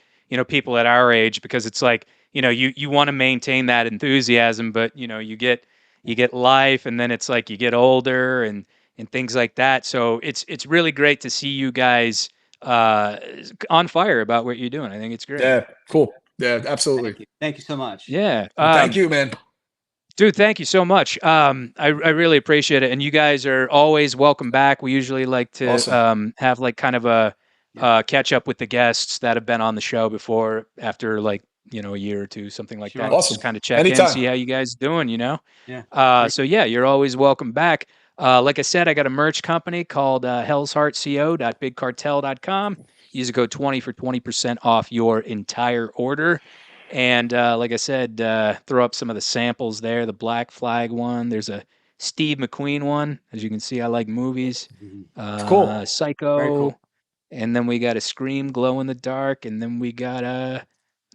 people at our age, because it's like. You want to maintain that enthusiasm, but you get life, and then it's like you get older and things like that. So it's really great to see you guys on fire about what you're doing. I think it's great. Yeah, cool. Yeah, absolutely. Thank you so much. Yeah, thank you, man. Dude, thank you so much. I really appreciate it, and you guys are always welcome back. We usually like to awesome. Have like kind of a catch up with the guests that have been on the show before, after like. A year or two, something like that. Awesome. Just kind of check Anytime. in, see how you guys doing, Yeah. So yeah, you're always welcome back. Like I said, I got a merch company called hellsheartco.bigcartel.com. Use the code 20 for 20% off your entire order. And like I said, throw up some of the samples there. The Black Flag one. There's a Steve McQueen one. As you can see, I like movies. Cool. Psycho. Very cool. And then we got a Scream Glow in the Dark. And then we got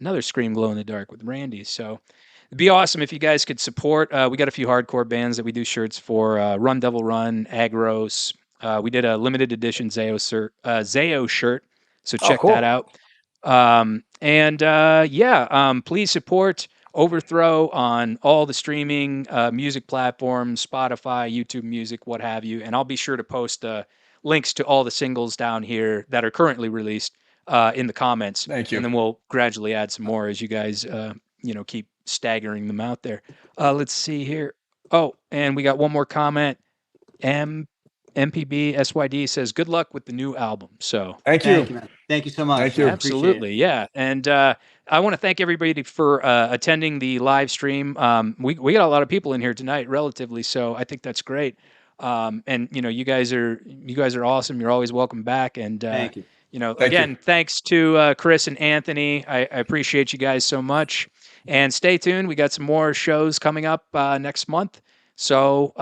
another Scream Glow in the Dark with Randy. So it'd be awesome if you guys could support. We got a few hardcore bands that we do shirts for. Run Devil Run, Agros. We did a limited edition Zayo shirt. So check that out. Please support Overthrow on all the streaming music platforms, Spotify, YouTube Music, what have you. And I'll be sure to post links to all the singles down here that are currently released in the comments. Thank you. And then we'll gradually add some more as you guys, keep staggering them out there. Let's see here. Oh, and we got one more comment. MPB SYD says, "Good luck with the new album." So thank you, man. Thank you so much. Thank you. Absolutely, yeah. And I want to thank everybody for attending the live stream. We got a lot of people in here tonight, relatively, so I think that's great. And you guys are awesome. You're always welcome back. And thank you. Thanks to Chris and Anthony. I appreciate you guys so much. And stay tuned. We got some more shows coming up next month. So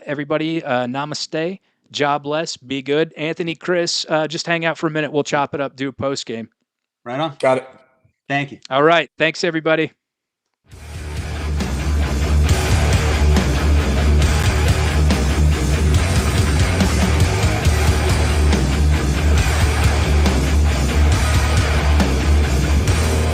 everybody, namaste. Jobless. Be good. Anthony, Chris, just hang out for a minute. We'll chop it up, do a post game. Right on. Got it. Thank you. All right. Thanks, everybody.